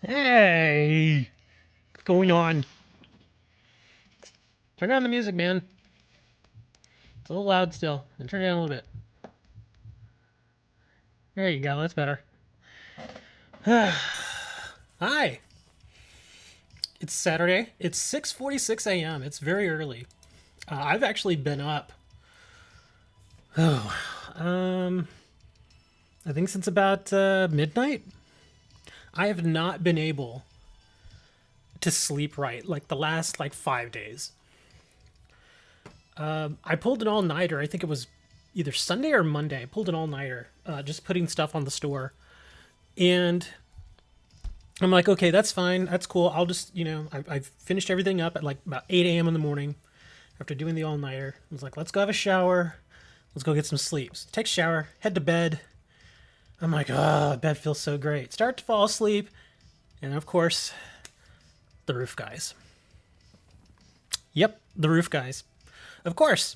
Hey, what's going on? Turn down the music, man. It's a little loud still. And turn it down a little bit. There you go. That's better. Hi. It's Saturday. It's 6:46 a.m. It's very early. I've actually been up. Oh, I think since about midnight. I have not been able to sleep right like the last 5 days. I pulled an all-nighter. I think it was either Sunday or Monday. I pulled an all-nighter, just putting stuff on the store. And I'm like, okay, that's fine. That's cool. I'll just, I've finished everything up at like about 8 a.m. in the morning after doing the all-nighter. I was like, let's go have a shower. Let's go get some sleep. So take a shower, head to bed. I'm like, oh, bed feels so great. Start to fall asleep. And of course, the roof guys. Yep, the roof guys. Of course.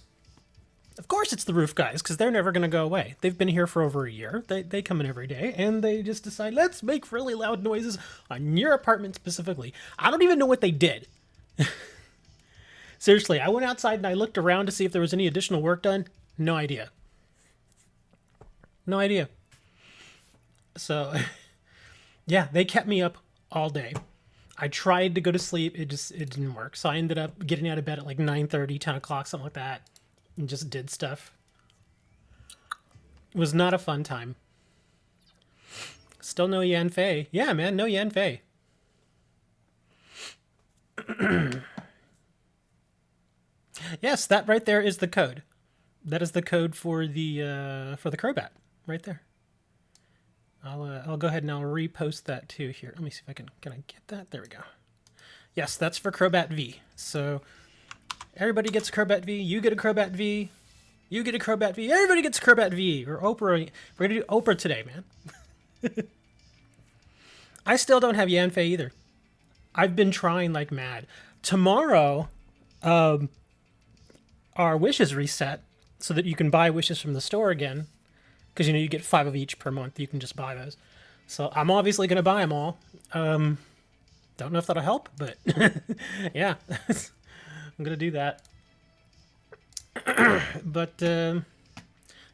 Of course it's the roof guys, because they're never going to go away. They've been here for over a year. They come in every day, and they just decide, let's make really loud noises on your apartment specifically. I don't even know what they did. Seriously, I went outside and I looked around to see if there was any additional work done. No idea. No idea. So, yeah, they kept me up all day. I tried to go to sleep. It didn't work. So I ended up getting out of bed at like 9:30, 10 o'clock, something like that. And just did stuff. It was not a fun time. Still no Yan Fei. Yeah, man, no Yan Fei. Yes, that right there is the code. That is the code for the Crobat right there. I'll go ahead and I'll repost that too here. Let me see if I can I get that? There we go. Yes, that's for Crobat V. So everybody gets a Crobat V. You get a Crobat V. You get a Crobat V. Everybody gets a Crobat V. Or Oprah. We're gonna do Oprah today, man. I still don't have Yanfei either. I've been trying like mad. Tomorrow, our wishes reset so that you can buy wishes from the store again. Because, you get 5 of each per month. You can just buy those. So I'm obviously going to buy them all. Don't know if that'll help, but yeah. I'm going to do that. But,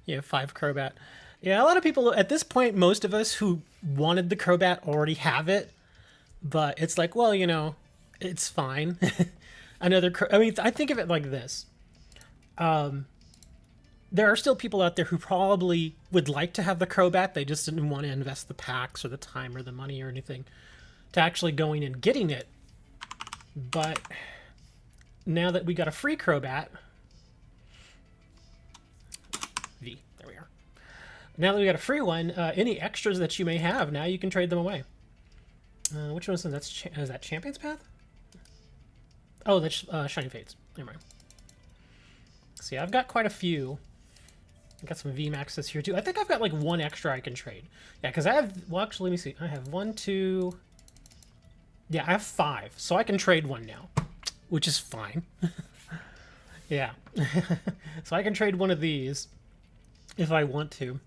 yeah, 5 Crobat. Yeah, a lot of people, at this point, most of us who wanted the Crobat already have it. But it's like, well, it's fine. I think of it like this. There are still people out there who probably would like to have the Crobat. They just didn't want to invest the packs or the time or the money or anything to actually going and getting it. But now that we got a free Crobat, V, there we are. Now that we got a free one, any extras that you may have, now you can trade them away. Which one is that? Is that Champion's Path? Oh, that's Shiny Fates. Never mind. See, I've got quite a few. I got some VMAXs here too. I think I've got like 1 extra I can trade. Yeah, because I have, well, actually, let me see. I have 1, 2. Yeah, I have 5. So I can trade 1 now, which is fine. Yeah. So I can trade 1 of these if I want to.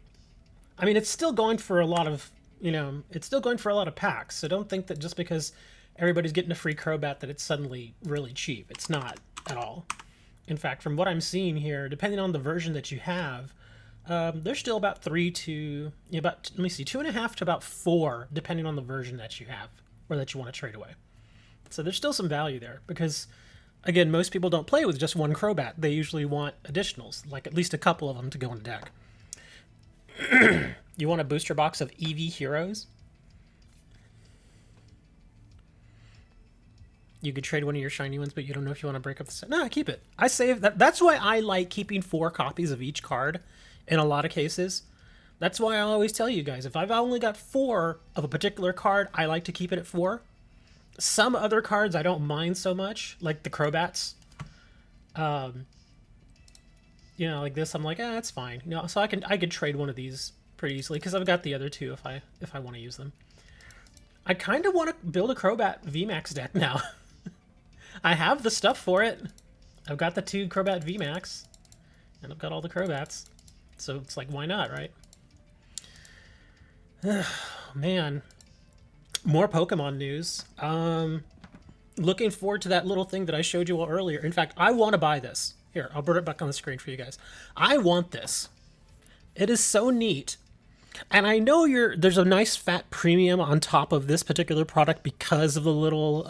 I mean, it's still going for a lot of, it's still going for a lot of packs. So don't think that just because everybody's getting a free Crobat that it's suddenly really cheap. It's not at all. In fact, from what I'm seeing here, depending on the version that you have, there's still about 3 to, let me see, 2.5 to about 4, depending on the version that you have or that you want to trade away. So there's still some value there because, again, most people don't play with just 1 Crobat. They usually want additionals, like at least a couple of them to go in a deck. You want a booster box of EV Heroes? You could trade 1 of your shiny ones, but you don't know if you want to break up the set. No, keep it. I save that. That's why I like keeping 4 copies of each card in a lot of cases. That's why I always tell you guys, if I've only got 4 of a particular card, I like to keep it at 4. Some other cards I don't mind so much, like the Crobats. Like this, I'm like, that's fine. So I could trade 1 of these pretty easily because I've got the other 2 if I want to use them. I kind of want to build a Crobat VMAX deck now. I have the stuff for it. I've got the 2 Crobat VMAX, and I've got all the Crobats. So it's like, why not, right? Man. More Pokemon news. Looking forward to that little thing that I showed you all earlier. In fact, I want to buy this. Here, I'll put it back on the screen for you guys. I want this. It is so neat. And I know there's a nice fat premium on top of this particular product because of the little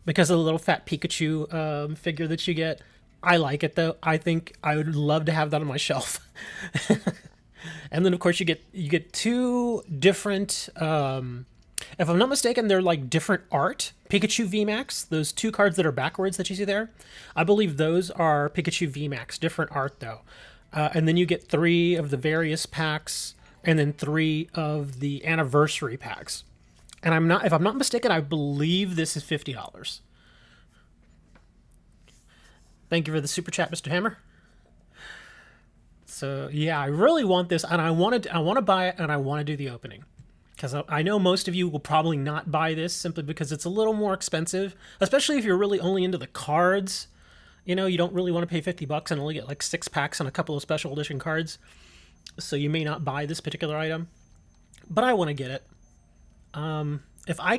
fat Pikachu figure that you get. I like it though. I think I would love to have that on my shelf. And then of course you get two different if I'm not mistaken, they're like different art. Pikachu VMAX, those two cards that are backwards that you see there, I believe those are Pikachu VMAX, different art though. And then you get 3 of the various packs, and then 3 of the anniversary packs. And if I'm not mistaken, I believe this is $50. Thank you for the super chat, Mr. Hammer. So yeah, I really want this, and I want to buy it, and I want to do the opening. Because I know most of you will probably not buy this simply because it's a little more expensive, especially if you're really only into the cards. You know, you don't really want to pay $50 and only get like 6 packs and a couple of special edition cards. So you may not buy this particular item, but I want to get it. If I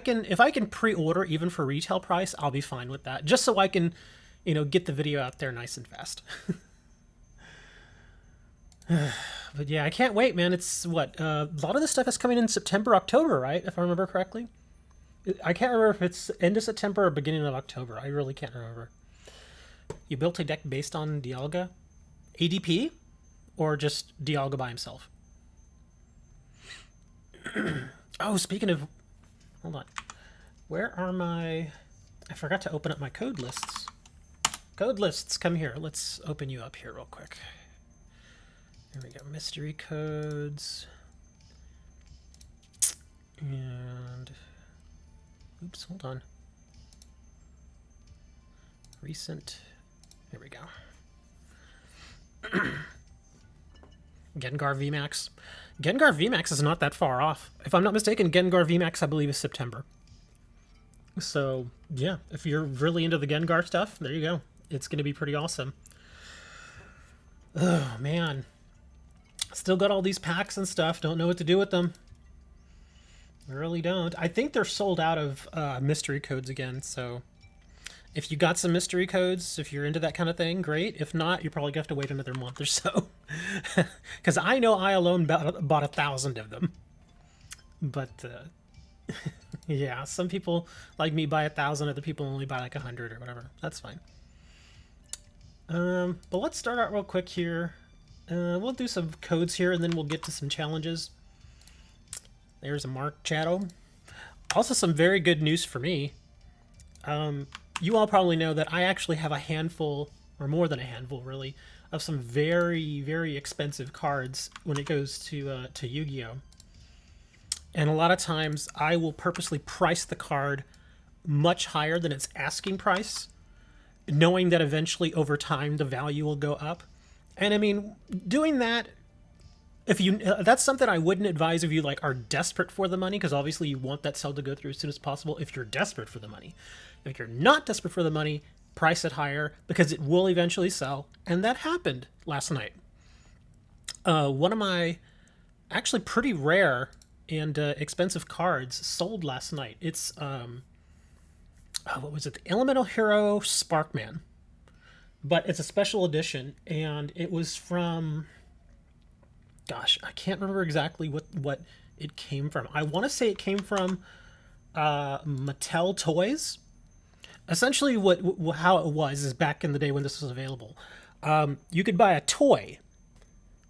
can pre-order even for retail price, I'll be fine with that. Just so I can, get the video out there nice and fast. But yeah, I can't wait, man. It's what a lot of this stuff is coming in September, October, right? If I remember correctly. I can't remember if it's end of September or beginning of October. I really can't remember. You built a deck based on Dialga? ADP? Or just Dialga by himself? Oh, speaking of... Hold on. Where are my... I forgot to open up my code lists. Code lists, come here. Let's open you up here real quick. There we go. Mystery codes. And... Oops, hold on. Recent... Here we go. Gengar VMAX. Gengar VMAX is not that far off. If I'm not mistaken, Gengar VMAX I believe is September. So, yeah, if you're really into the Gengar stuff, there you go. It's going to be pretty awesome. Oh, man. Still got all these packs and stuff. Don't know what to do with them. I really don't. I think they're sold out of mystery codes again, so... If you got some mystery codes, if you're into that kind of thing, great. If not, you're probably going to have to wait another month or so. Because I know I alone bought 1,000 of them. But, yeah, some people like me buy 1,000, other people only buy like 100 or whatever. That's fine. But let's start out real quick here. We'll do some codes here, and then we'll get to some challenges. There's a Mark Chatto. Also, some very good news for me. You all probably know that I actually have a handful, or more than a handful, really, of some very, very expensive cards when it goes to Yu-Gi-Oh! And a lot of times, I will purposely price the card much higher than its asking price, knowing that eventually, over time, the value will go up. And I mean, doing that, that's something I wouldn't advise if you are desperate for the money, because obviously you want that sale to go through as soon as possible if you're desperate for the money. If you're not desperate for the money, price it higher because it will eventually sell, and that happened last night. One of my actually pretty rare and expensive cards sold last night. It's what was it? The Elemental Hero Sparkman, but it's a special edition, and it was from... Gosh, I can't remember exactly what it came from. I want to say it came from Mattel Toys. Essentially, how it was is back in the day when this was available. You could buy a toy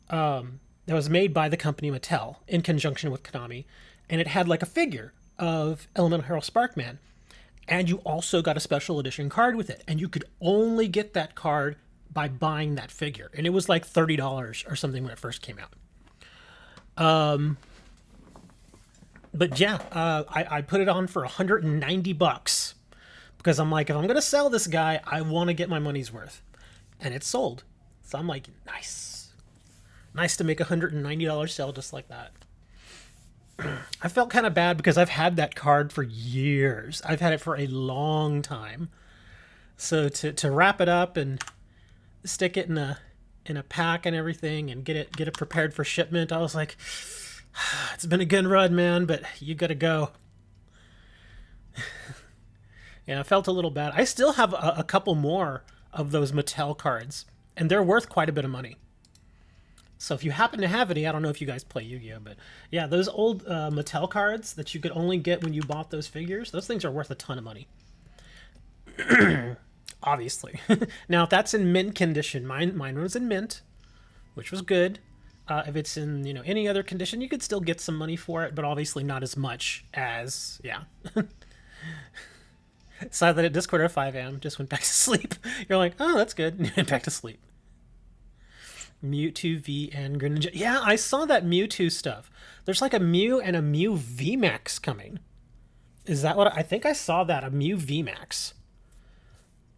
that was made by the company Mattel in conjunction with Konami, and it had like a figure of Elemental Hero Sparkman, and you also got a special edition card with it, and you could only get that card by buying that figure, and it was like $30 or something when it first came out. But yeah, I put it on for $190 because I'm like, if I'm going to sell this guy, I want to get my money's worth, and it's sold. So I'm like, nice to make $190 sell just like that. I felt kind of bad because I've had that card for years. I've had it for a long time. So to wrap it up and stick it in a pack and everything and get it prepared for shipment, I was like, It's been a good run, man, but you gotta go. Yeah, I felt a little bad. I still have a couple more of those Mattel cards, and they're worth quite a bit of money. So if you happen to have any, I don't know if you guys play Yu-Gi-Oh, but yeah, those old Mattel cards that you could only get when you bought those figures, those things are worth a ton of money. Obviously. Now, if that's in mint condition, mine was in mint, which was good. If it's in any other condition, you could still get some money for it, but obviously not as much as Silent at Discord at 5 a.m. Just went back to sleep. You're like, oh, that's good. Back to sleep. Mewtwo V and Greninja. Yeah, I saw that Mewtwo stuff. There's like a Mew and a Mew VMAX coming. Is that what I think I saw that? A Mew VMAX.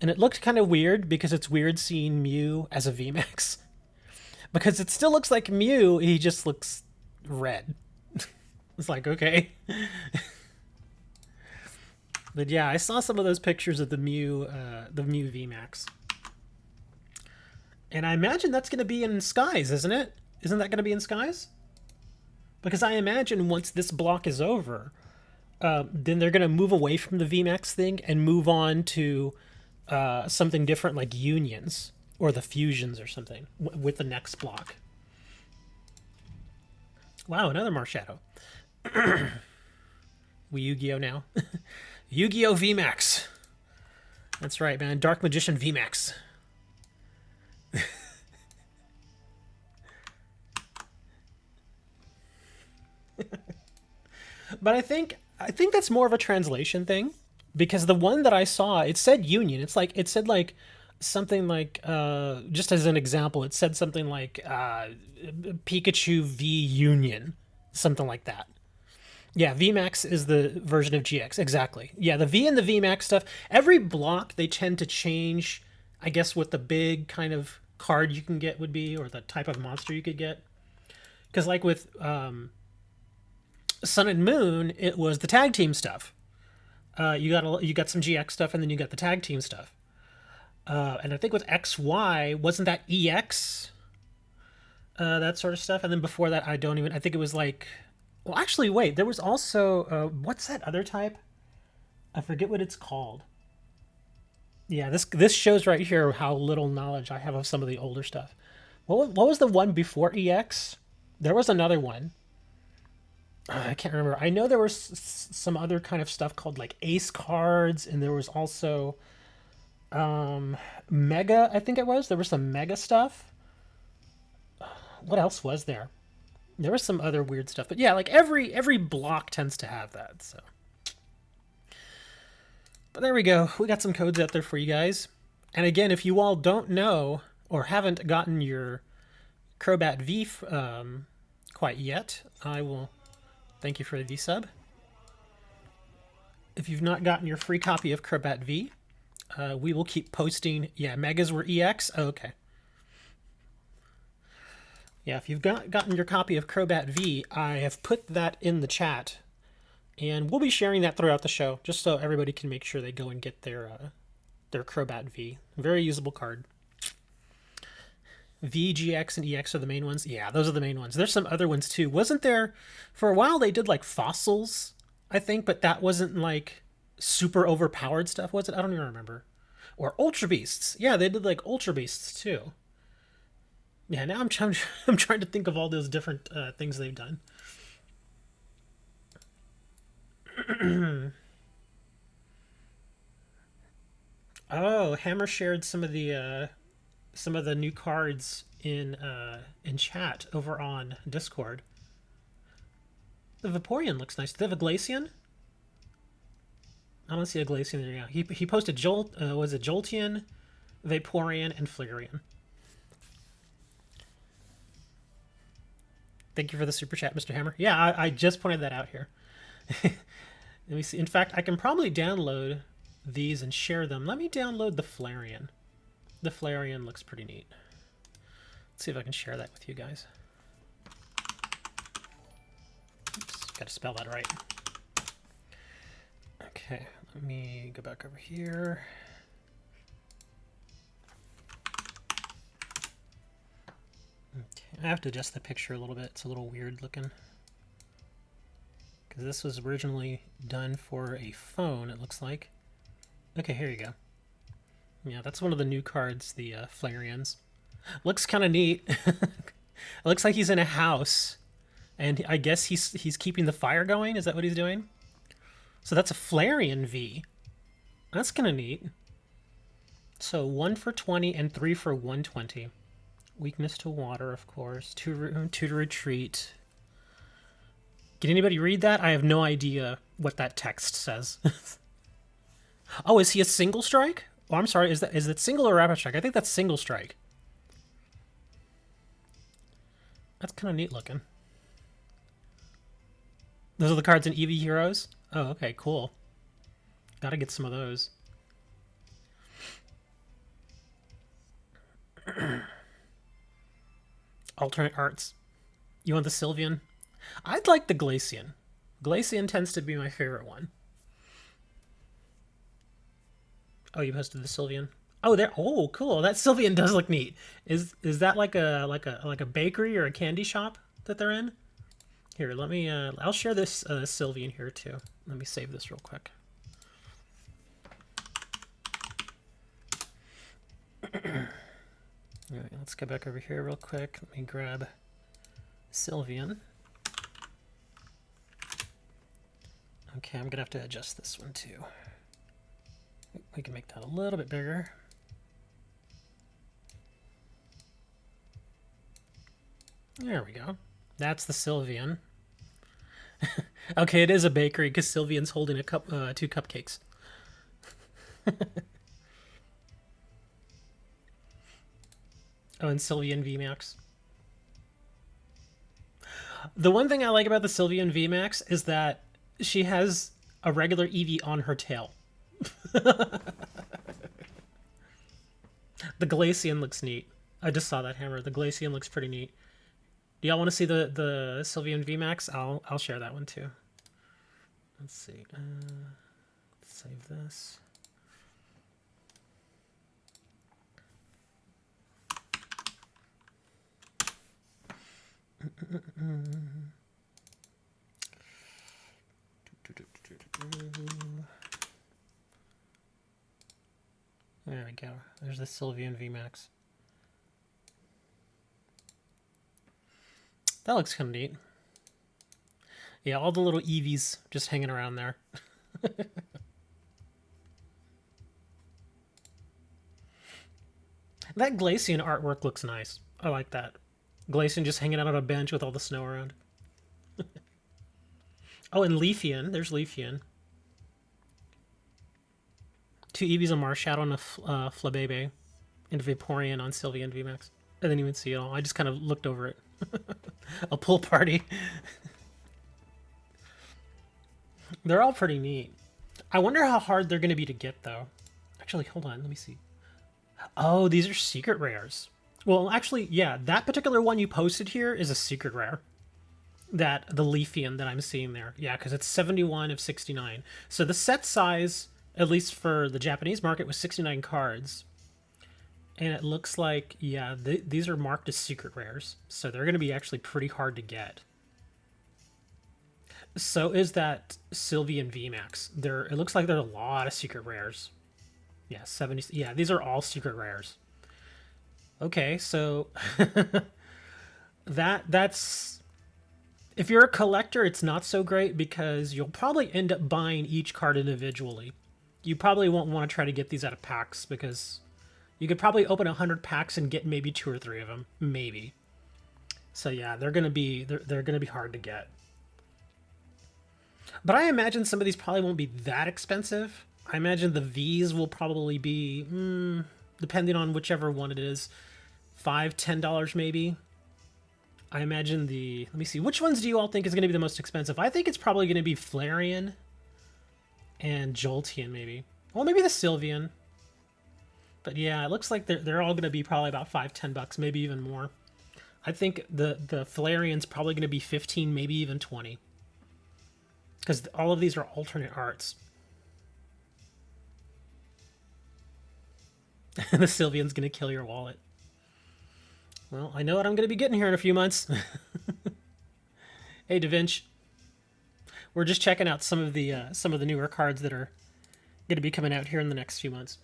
And it looked kind of weird because it's weird seeing Mew as a VMAX. Because it still looks like Mew, he just looks red. It's like, okay. But yeah, I saw some of those pictures of the Mew VMAX. And I imagine that's going to be in Skies, isn't it? Isn't that going to be in Skies? Because I imagine once this block is over, then they're going to move away from the VMAX thing and move on to something different like Unions or the Fusions or something with the next block. Wow, another Marshadow. We Yu-Gi-Oh now. Yu-Gi-Oh VMAX. That's right, man. Dark Magician VMAX. But I think that's more of a translation thing, because the one that I saw, it said Union. It said like something like just as an example, it said something like Pikachu V Union, something like that. Yeah, VMAX is the version of GX, exactly. Yeah, the V and the VMAX stuff. Every block they tend to change, I guess, what the big kind of card you can get would be, or the type of monster you could get. Because like with Sun and Moon, it was the tag team stuff. You got some GX stuff, and then you got the tag team stuff. And I think with XY, wasn't that EX? That sort of stuff. And then before that, I think it was like. Well, actually, wait. There was also what's that other type? I forget what it's called. Yeah, this shows right here how little knowledge I have of some of the older stuff. What was the one before EX? There was another one. I can't remember. I know there was some other kind of stuff called like Ace cards, and there was also Mega. I think it was. There was some Mega stuff. What else was there? There was some other weird stuff, but yeah, like every block tends to have that. So, but there we go. We got some codes out there for you guys. And again, if you all don't know or haven't gotten your Crobat V quite yet, I will thank you for the sub. If you've not gotten your free copy of Crobat V, we will keep posting. Yeah, Megas were EX. Oh, okay. Yeah, if you've gotten your copy of Crobat V, I have put that in the chat, and we'll be sharing that throughout the show, just so everybody can make sure they go and get their Crobat V. Very usable card. V, GX, and EX are the main ones. Yeah, those are the main ones. There's some other ones too. Wasn't there, for a while they did like fossils, I think, but that wasn't like super overpowered stuff, was it? I don't even remember. Or Ultra Beasts. Yeah, they did like Ultra Beasts too. Yeah, now I'm trying to think of all those different things they've done. Oh, Hammer shared some of the new cards in chat over on Discord. The Vaporeon looks nice. Do they have a Glaceon? I don't see a Glaceon there. Yeah, he posted was it Jolteon, Vaporeon, and Flareon. Thank you for the super chat, Mr. Hammer. Yeah, I just pointed that out here. Let me see. In fact, I can probably download these and share them. Let me download the Flareon. The Flareon looks pretty neat. Let's see if I can share that with you guys. Oops, got to spell that right. Okay, let me go back over here. Okay, I have to adjust the picture a little bit. It's a little weird looking. Because this was originally done for a phone, it looks like. Okay, here you go. Yeah, that's one of the new cards, the Flareons. Looks kind of neat. It looks like he's in a house, and I guess he's keeping the fire going. Is that what he's doing? So that's a Flareon V. That's kind of neat. So 1 for 20 and 3 for 120. Weakness to water, of course. 2 to retreat. Can anybody read that? I have no idea what that text says. Oh, is he a single strike? Oh, I'm sorry. Is it single or rapid strike? I think that's single strike. That's kind of neat looking. Those are the cards in EV Heroes? Oh, okay, cool. Gotta get some of those. Alternate arts. You want the Sylveon? I'd like the Glaceon. Glaceon tends to be my favorite one. Oh, you posted the Sylveon. Oh, there. Oh, cool. That Sylveon does look neat. Is that like a bakery or a candy shop that they're in? Here, let me. I'll share this Sylveon here too. Let me save this real quick. All right, let's go back over here real quick. Let me grab Sylveon. Okay, I'm gonna have to adjust this one too. We can make that a little bit bigger. There we go. That's the Sylveon. Okay, it is a bakery because Sylveon's holding a cup, 2 cupcakes. Oh, and Sylveon VMAX. The one thing I like about the Sylveon VMAX is that she has a regular Eevee on her tail. The Glaceon looks neat. I just saw that hammer. The Glaceon looks pretty neat. Do y'all want to see the Sylveon VMAX? I'll share that one too. Let's see. Let's save this. There we go. There's the Sylveon VMAX. That looks kind of neat. Yeah, all the little Eevees just hanging around there. That Glaceon artwork looks nice. I like that. Glaceon just hanging out on a bench with all the snow around. Oh, and Leafeon. There's Leafeon. 2 Eevees on Marshadow and a Flabébé. And Vaporeon on Sylveon VMAX. I didn't even see it all. I just kind of looked over it. A pool party. They're all pretty neat. I wonder how hard they're going to be to get, though. Actually, hold on. Let me see. Oh, these are secret rares. Well, actually, yeah, that particular one you posted here is a secret rare. The Leafeon that I'm seeing there. Yeah, because it's 71 of 69. So the set size, at least for the Japanese market, was 69 cards. And it looks like, yeah, these are marked as secret rares. So they're going to be actually pretty hard to get. So is that Sylveon VMAX. It looks like there's a lot of secret rares. Yeah, 70. Yeah, these are all secret rares. Okay, so that's if you're a collector, it's not so great because you'll probably end up buying each card individually. You probably won't want to try to get these out of packs because you could probably open 100 packs and get maybe 2 or 3 of them, maybe. So yeah, they're gonna be hard to get. But I imagine some of these probably won't be that expensive. I imagine the V's will probably be, depending on whichever one it is, $5, $10 maybe. I imagine let me see, which ones do you all think is going to be the most expensive? I think it's probably going to be Flareon and Jolteon maybe. Well, maybe the Sylveon. But yeah, it looks like they're all going to be probably about $5, $10, maybe even more. I think the Flareon's probably going to be 15, maybe even 20. Because all of these are alternate arts. The Sylveon's going to kill your wallet. Well, I know what I'm going to be getting here in a few months. Hey, Da Vinci. We're just checking out some of the newer cards that are going to be coming out here in the next few months.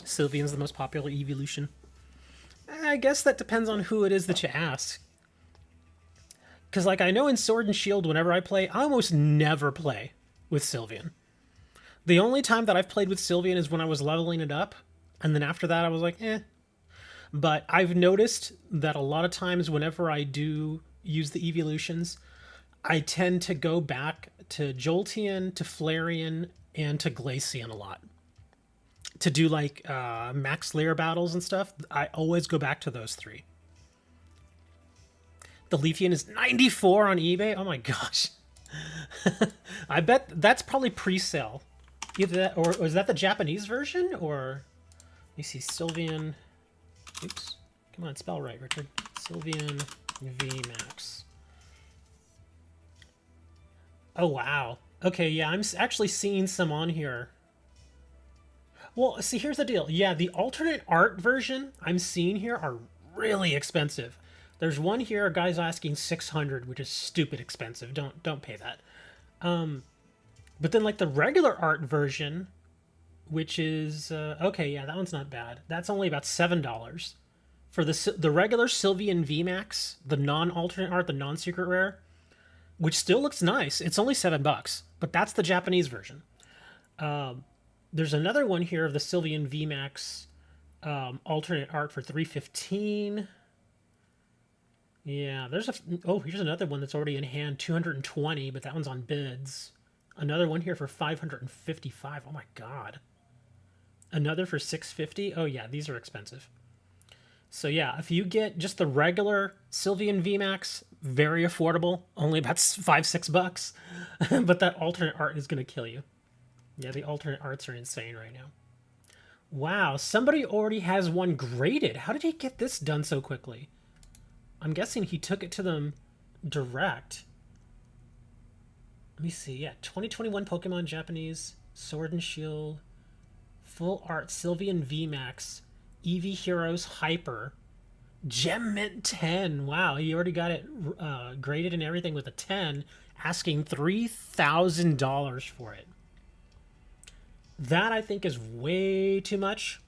Sylveon's the most popular evolution. I guess that depends on who it is that you ask. Because, like, I know in Sword and Shield, whenever I play, I almost never play with Sylveon. The only time that I've played with Sylveon is when I was leveling it up, and then after that I was like, eh. But I've noticed that a lot of times whenever I do use the evolutions, I tend to go back to Jolteon, to Flareon, and to Glaceon a lot. To do, like, max layer battles and stuff, I always go back to those three. The Leafeon is 94 on eBay? Oh my gosh. I bet that's probably pre-sale. Either that, or is that the Japanese version? Or, let me see, Sylveon... Oops. Come on, spell right, Richard. Sylveon VMAX. Oh, wow. Okay, yeah, I'm actually seeing some on here. Well, see, here's the deal. Yeah, the alternate art version I'm seeing here are really expensive. There's one here, a guy's asking 600, which is stupid expensive. Don't pay that. But then, like, the regular art version, which is okay, yeah, that one's not bad. That's only about $7 for the regular Sylveon VMAX, the non-alternate art, the non-secret rare, which still looks nice. It's only $7, but that's the Japanese version. There's another one here of the Sylveon VMAX alternate art for $315. Yeah, there's here's another one that's already in hand, 220, but that one's on bids. Another one here for 555. Oh my god. Another for 650. Oh yeah, these are expensive. So yeah, if you get just the regular Sylveon VMAX, very affordable, only about $5-6, but that alternate art is gonna kill you. Yeah, the alternate arts are insane right now. Wow, somebody already has one graded. How did he get this done so quickly? I'm guessing he took it to them direct. Let me see. Yeah, 2021 Pokemon Japanese, Sword and Shield, Full Art, Sylveon VMAX, Eevee Heroes Hyper, Gem Mint 10. Wow, he already got it graded and everything with a 10, asking $3,000 for it. That, I think, is way too much.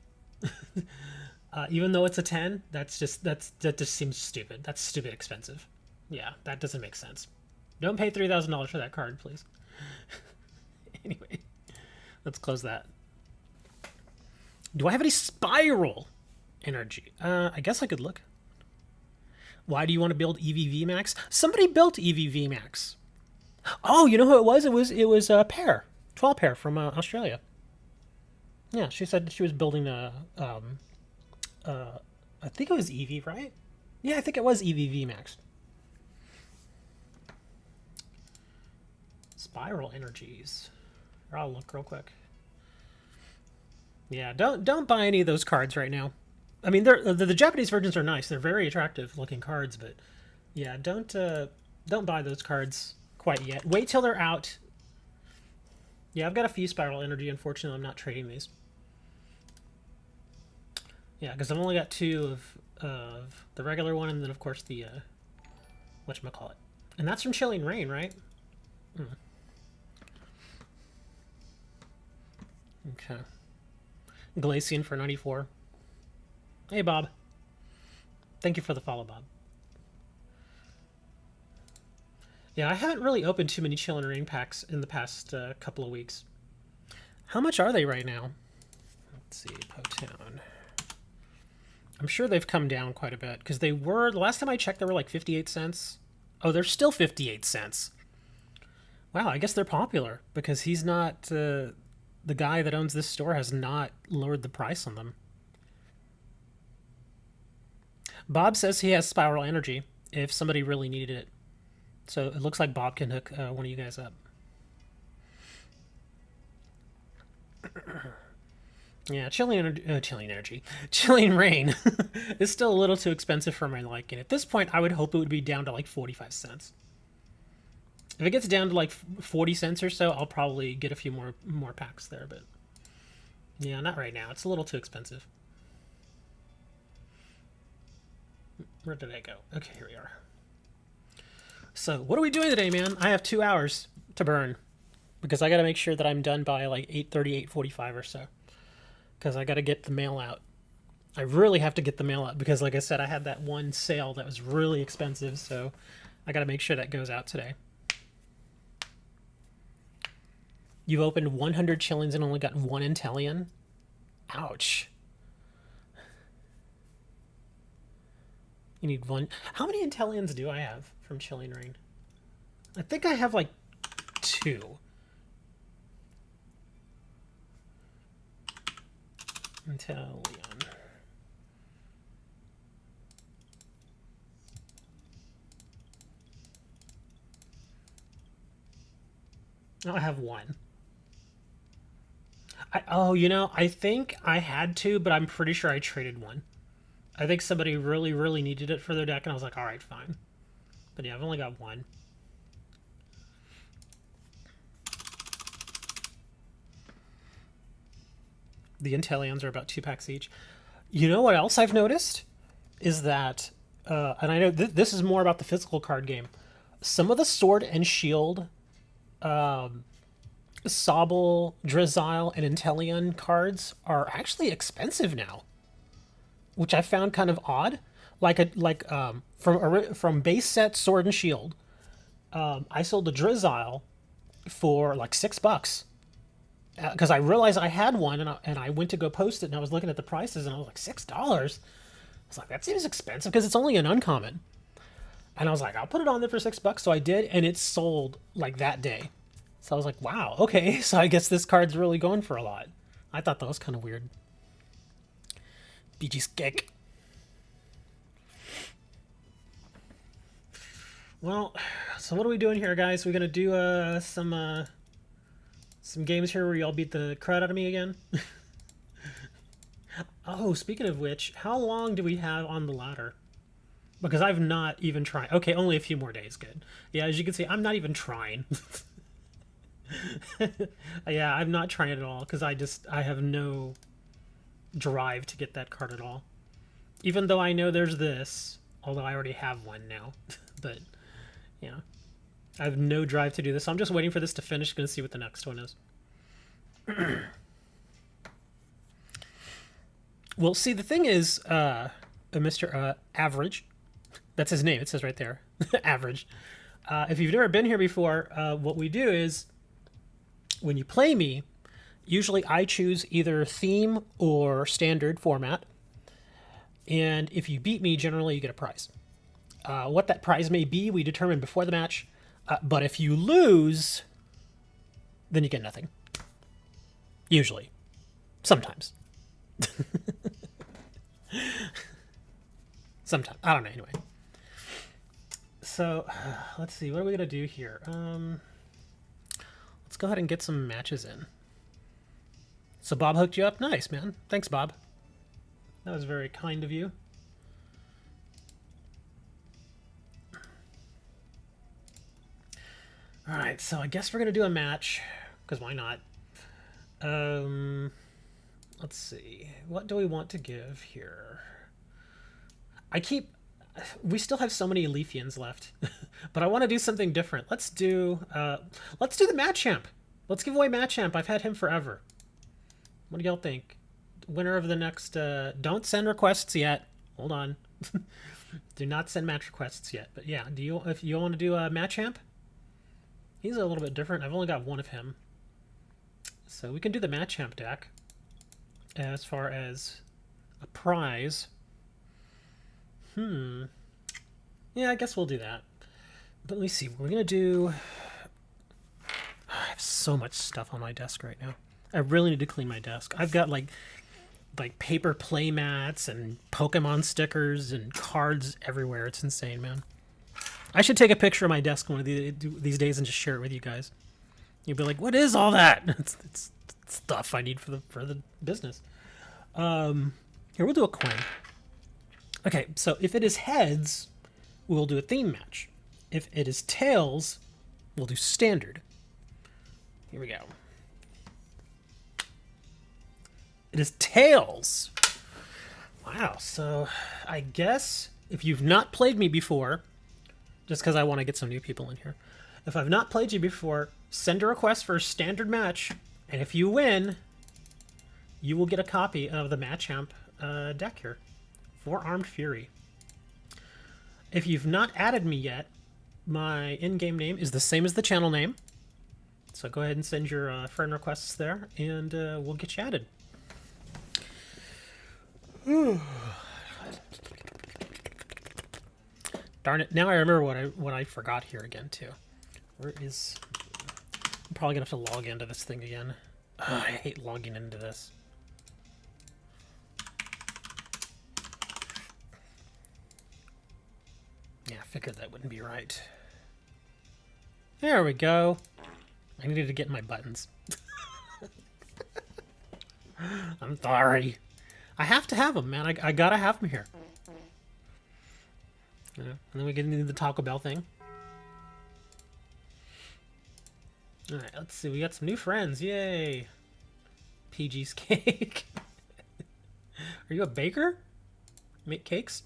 Even though it's a 10, that just seems stupid. That's stupid expensive. Yeah, that doesn't make sense. Don't pay $3,000 for that card, please. Anyway, let's close that. Do I have any Spiral Energy? I guess I could look. Why do you want to build EV VMAX? Somebody built EV VMAX. Oh, you know who it was? It was a Pear, 12 Pear from Australia. Yeah, she said she was building a. I think it was EV, right? Yeah, I think it was EV VMAX. Spiral Energies. Here, I'll look real quick. Yeah, don't buy any of those cards right now. I mean, the Japanese versions are nice. They're very attractive looking cards, but yeah, don't buy those cards quite yet. Wait till they're out. Yeah, I've got a few Spiral Energy. Unfortunately, I'm not trading these. Yeah, because I've only got two of the regular one, and then of course the whatchamacallit. And that's from Chilling Rain, right? Okay. Glaceon for 94. Hey, Bob. Thank you for the follow, Bob. Yeah, I haven't really opened too many Chilling Rain packs in the past couple of weeks. How much are they right now? Let's see, Potown. I'm sure they've come down quite a bit, because they were, the last time I checked, they were like 58 cents. Oh, they're still 58 cents. Wow, I guess they're popular, because he's not, the guy that owns this store has not lowered the price on them. Bob says he has Spiral Energy, if somebody really needed it. So it looks like Bob can hook one of you guys up. Yeah, Chilling Rain is still a little too expensive for my liking. At this point, I would hope it would be down to like 45 cents. If it gets down to like 40 cents or so, I'll probably get a few more packs there, but yeah, not right now. It's a little too expensive. Where did I go? Okay, here we are. So, what are we doing today, man? I have 2 hours to burn because I got to make sure that I'm done by like 8:30, 8:45 or so. Because I got to get the mail out. I really have to get the mail out because, like I said, I had that one sale that was really expensive, so I got to make sure that goes out today. You've opened 100 Chillings and only got one Intellion? Ouch. You need one. How many Intellions do I have from Chilling Reign? I think I have like 2. Intellion. Oh, I have 1. Oh, you know, I think I had 2, but I'm pretty sure I traded 1. I think somebody really, really needed it for their deck, and I was like, alright, fine. But yeah, I've only got 1. The Intellions are about 2 packs each. You know what else I've noticed? Is that, and I know this is more about the physical card game, some of the Sword and Shield Sobble, Drizzile, and Intellion cards are actually expensive now, which I found kind of odd. From base set Sword and Shield, I sold the Drizzile for like $6 because I realized I had one, and I went to go post it, and I was looking at the prices, and I was like $6. I was like, that seems expensive because it's only an uncommon, and I was like, I'll put it on there for $6, so I did, and it sold like that day. So I was like, wow, okay, so I guess this card's really going for a lot. I thought that was kind of weird. BG Skek. Well, so what are we doing here, guys? We're going to do some games here where y'all beat the crud out of me again. Oh, speaking of which, how long do we have on the ladder? Because I've not even tried. Okay, only a few more days, good. Yeah, as you can see, I'm not even trying. Yeah, I'm not trying at all because I have no drive to get that card at all. Even though I know there's this, although I already have one now. But yeah, I have no drive to do this. So I'm just waiting for this to finish. Gonna see what the next one is. Well, see, the thing is, Mr. Average, that's his name. It says right there, Average. If you've never been here before, what we do is, when you play me, usually I choose either theme or standard format. And if you beat me, generally you get a prize. What that prize may be, we determine before the match. But if you lose, then you get nothing. Usually. Sometimes. Sometimes. I don't know, anyway. So, let's see. What are we going to do here? Let's go ahead and get some matches in. So Bob hooked you up? Nice, man. Thanks, Bob. That was very kind of you. Alright, so I guess we're going to do a match, because why not? Let's see. What do we want to give here? We still have so many Leafians left, but I want to do something different. Let's do the Machamp. Let's give away Machamp. I've had him forever. What do y'all think? Winner of the next, don't send requests yet. Hold on. Do not send match requests yet. But yeah, if you want to do a Machamp? He's a little bit different. I've only got one of him. So we can do the Machamp deck as far as a prize. Yeah, I guess we'll do that. But let me see. We're going to do... I have so much stuff on my desk right now. I really need to clean my desk. I've got like paper play mats and Pokemon stickers and cards everywhere. It's insane, man. I should take a picture of my desk one of these days and just share it with you guys. You'll be like, what is all that? It's stuff I need for the business. Here, we'll do a coin. Okay, so if it is heads, we'll do a theme match. If it is tails, we'll do standard. Here we go. It is tails. Wow, so I guess if you've not played me before, just because I want to get some new people in here. If I've not played you before, send a request for a standard match, and if you win, you will get a copy of the Machamp deck here. Four-Armed Fury. If you've not added me yet, my in-game name is the same as the channel name. So go ahead and send your friend requests there, and we'll get you added. Darn it! Now I remember what I forgot here again too. Where is? I'm probably gonna have to log into this thing again. Ugh, I hate logging into this. Yeah, I figured that wouldn't be right. There we go. I needed to get my buttons. I'm sorry. I have to have them, man. I gotta have them here. Yeah. And then we get into the Taco Bell thing. Alright, let's see. We got some new friends. Yay. PG's Cake. Are you a baker? Make cakes?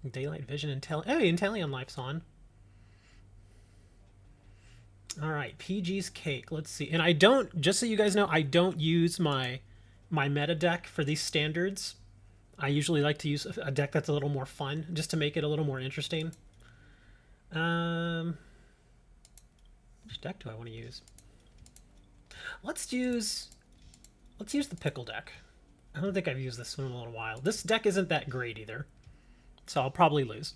Daylight Vision, oh, Intellion Life's on. Alright, PG's Cake. Let's see. And I don't, just so you guys know, I don't use my meta deck for these standards. I usually like to use a deck that's a little more fun, just to make it a little more interesting. Which deck do I want to use? Let's use the Pickle deck. I don't think I've used this one in a little while. This deck isn't that great either, so I'll probably lose.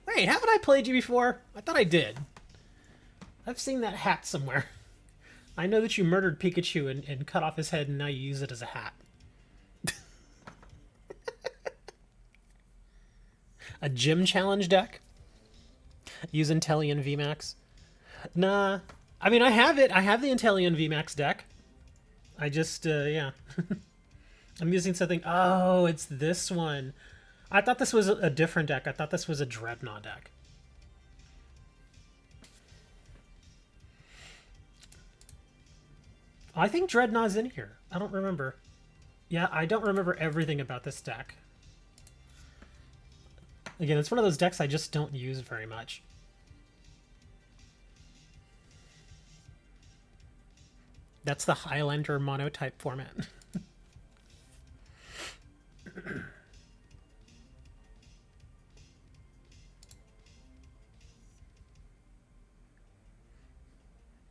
Wait, haven't I played you before? I thought I did. I've seen that hat somewhere. I know that you murdered Pikachu and cut off his head, and now you use it as a hat. A gym challenge deck? Use Intellion VMAX? Nah. I mean, I have it. I have the Intellion VMAX deck. I just, yeah. I'm using something. Oh, it's this one. I thought this was a different deck. I thought this was a Dreadnought deck. I think Dreadnought's in here. I don't remember. Yeah, I don't remember everything about this deck. Again, it's one of those decks I just don't use very much. That's the Highlander monotype format.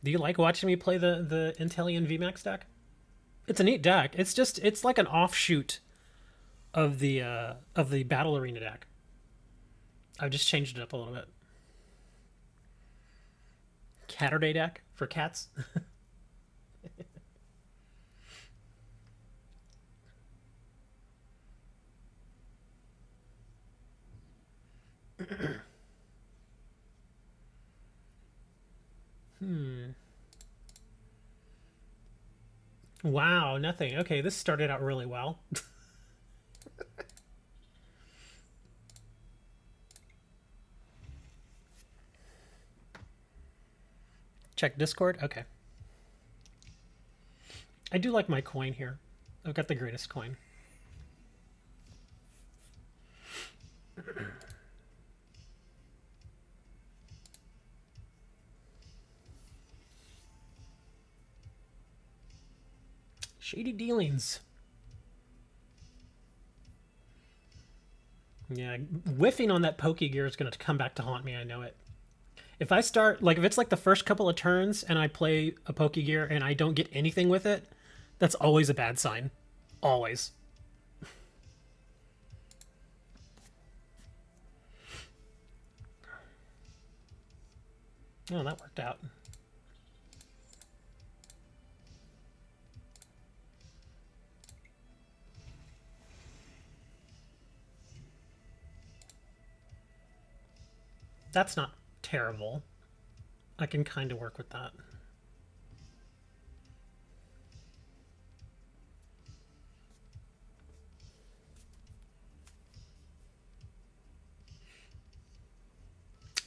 Do you like watching me play the Intellion VMAX deck? It's a neat deck. It's like an offshoot of the Battle Arena deck. I've just changed it up a little bit. Catterday deck for cats. Wow, nothing. Okay, this started out really well. Check Discord? Okay. I do like my coin here. I've got the greatest coin. Shady dealings. Yeah, whiffing on that Pokegear is going to come back to haunt me, I know it. If I start, like, if it's like the first couple of turns and I play a Pokegear and I don't get anything with it, that's always a bad sign. Always. Oh, that worked out. That's not terrible. I can kind of work with that.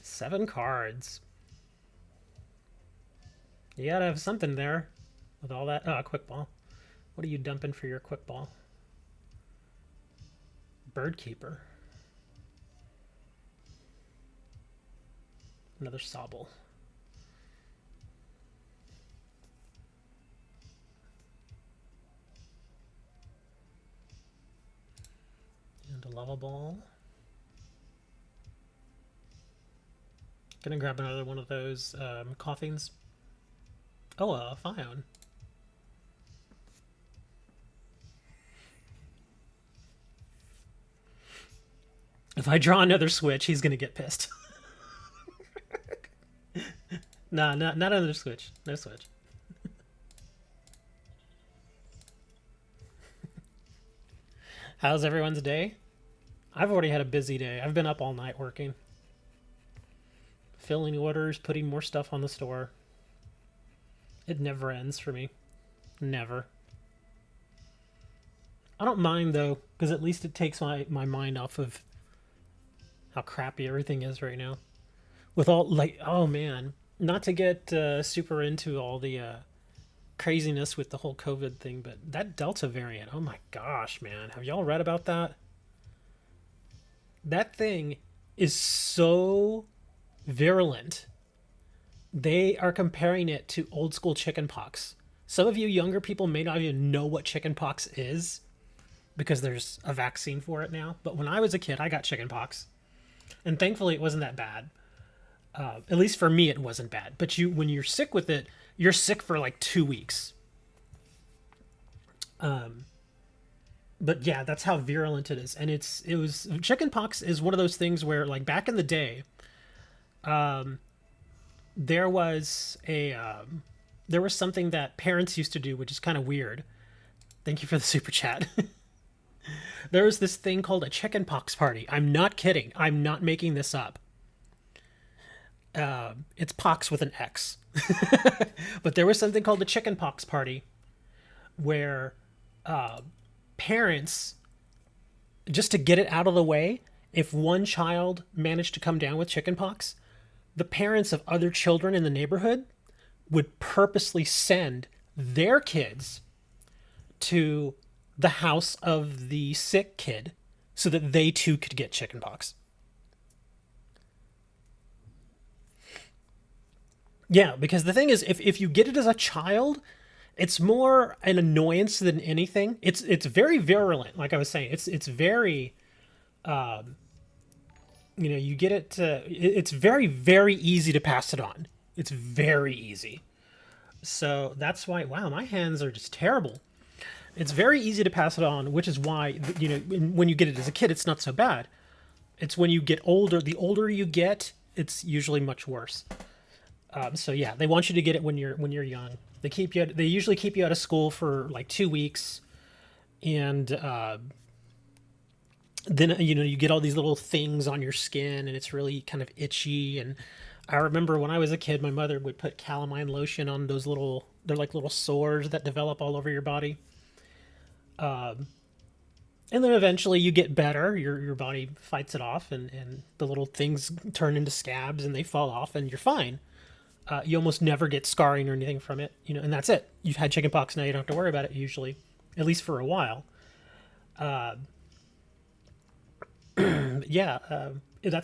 Seven cards. You gotta have something there with all that. Oh, quick ball. What are you dumping for your quick ball? Bird Keeper. Another Sobble. And a Lava Ball. Gonna grab another one of those Coughings. Oh, a Phione. If I draw another switch, he's gonna get pissed. Nah, not another switch. No switch. How's everyone's day? I've already had a busy day. I've been up all night working. Filling orders, putting more stuff on the store. It never ends for me. Never. I don't mind though, because at least it takes my mind off of how crappy everything is right now. With all, like, oh man, not to get super into all the craziness with the whole COVID thing, but that Delta variant, oh my gosh, man. Have y'all read about that? That thing is so virulent. They are comparing it to old school chickenpox. Some of you younger people may not even know what chickenpox is because there's a vaccine for it now. But when I was a kid, I got chickenpox. And thankfully it wasn't that bad. At least for me, it wasn't bad. But when you're sick with it, you're sick for like 2 weeks. But yeah, that's how virulent it is. And chickenpox is one of those things where, like, back in the day, there was something that parents used to do, which is kind of weird. Thank you for the super chat. There was this thing called a chickenpox party. I'm not kidding. I'm not making this up. It's pox with an X. But there was something called the chickenpox party where parents, just to get it out of the way, if one child managed to come down with chickenpox, the parents of other children in the neighborhood would purposely send their kids to the house of the sick kid so that they too could get chickenpox. Yeah, because the thing is, if you get it as a child, it's more an annoyance than anything. It's very virulent, like I was saying. It's very, you get it. It's very, very easy to pass it on. It's very easy. So that's why. Wow, my hands are just terrible. It's very easy to pass it on, which is why when you get it as a kid, it's not so bad. It's when you get older. The older you get, it's usually much worse. So yeah, they want you to get it when you're young. They usually keep you out of school for like 2 weeks, and then you get all these little things on your skin, and it's really kind of itchy. And I remember when I was a kid, my mother would put calamine lotion on those they're like little sores that develop all over your body. And then eventually you get better. Your body fights it off, and the little things turn into scabs, and they fall off, and you're fine. You almost never get scarring or anything from it, and that's it. You've had chickenpox, now you don't have to worry about it usually, at least for a while. That's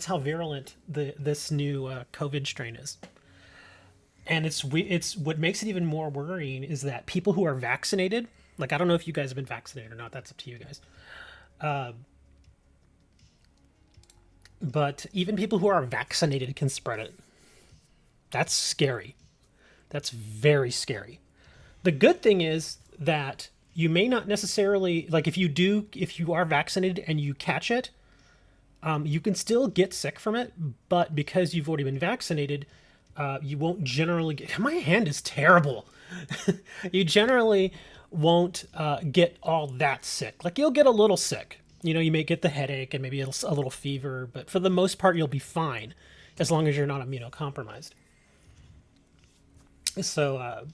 how virulent this new COVID strain is. And it's what makes it even more worrying is that people who are vaccinated, like, I don't know if you guys have been vaccinated or not, that's up to you guys. But even people who are vaccinated can spread it. That's scary. That's very scary. The good thing is that you may not necessarily, like, if you are vaccinated and you catch it, you can still get sick from it, but because you've already been vaccinated, you won't generally get, my hand is terrible. You generally won't get all that sick. Like, you'll get a little sick. You may get the headache and maybe a little fever, but for the most part, you'll be fine as long as you're not immunocompromised. So,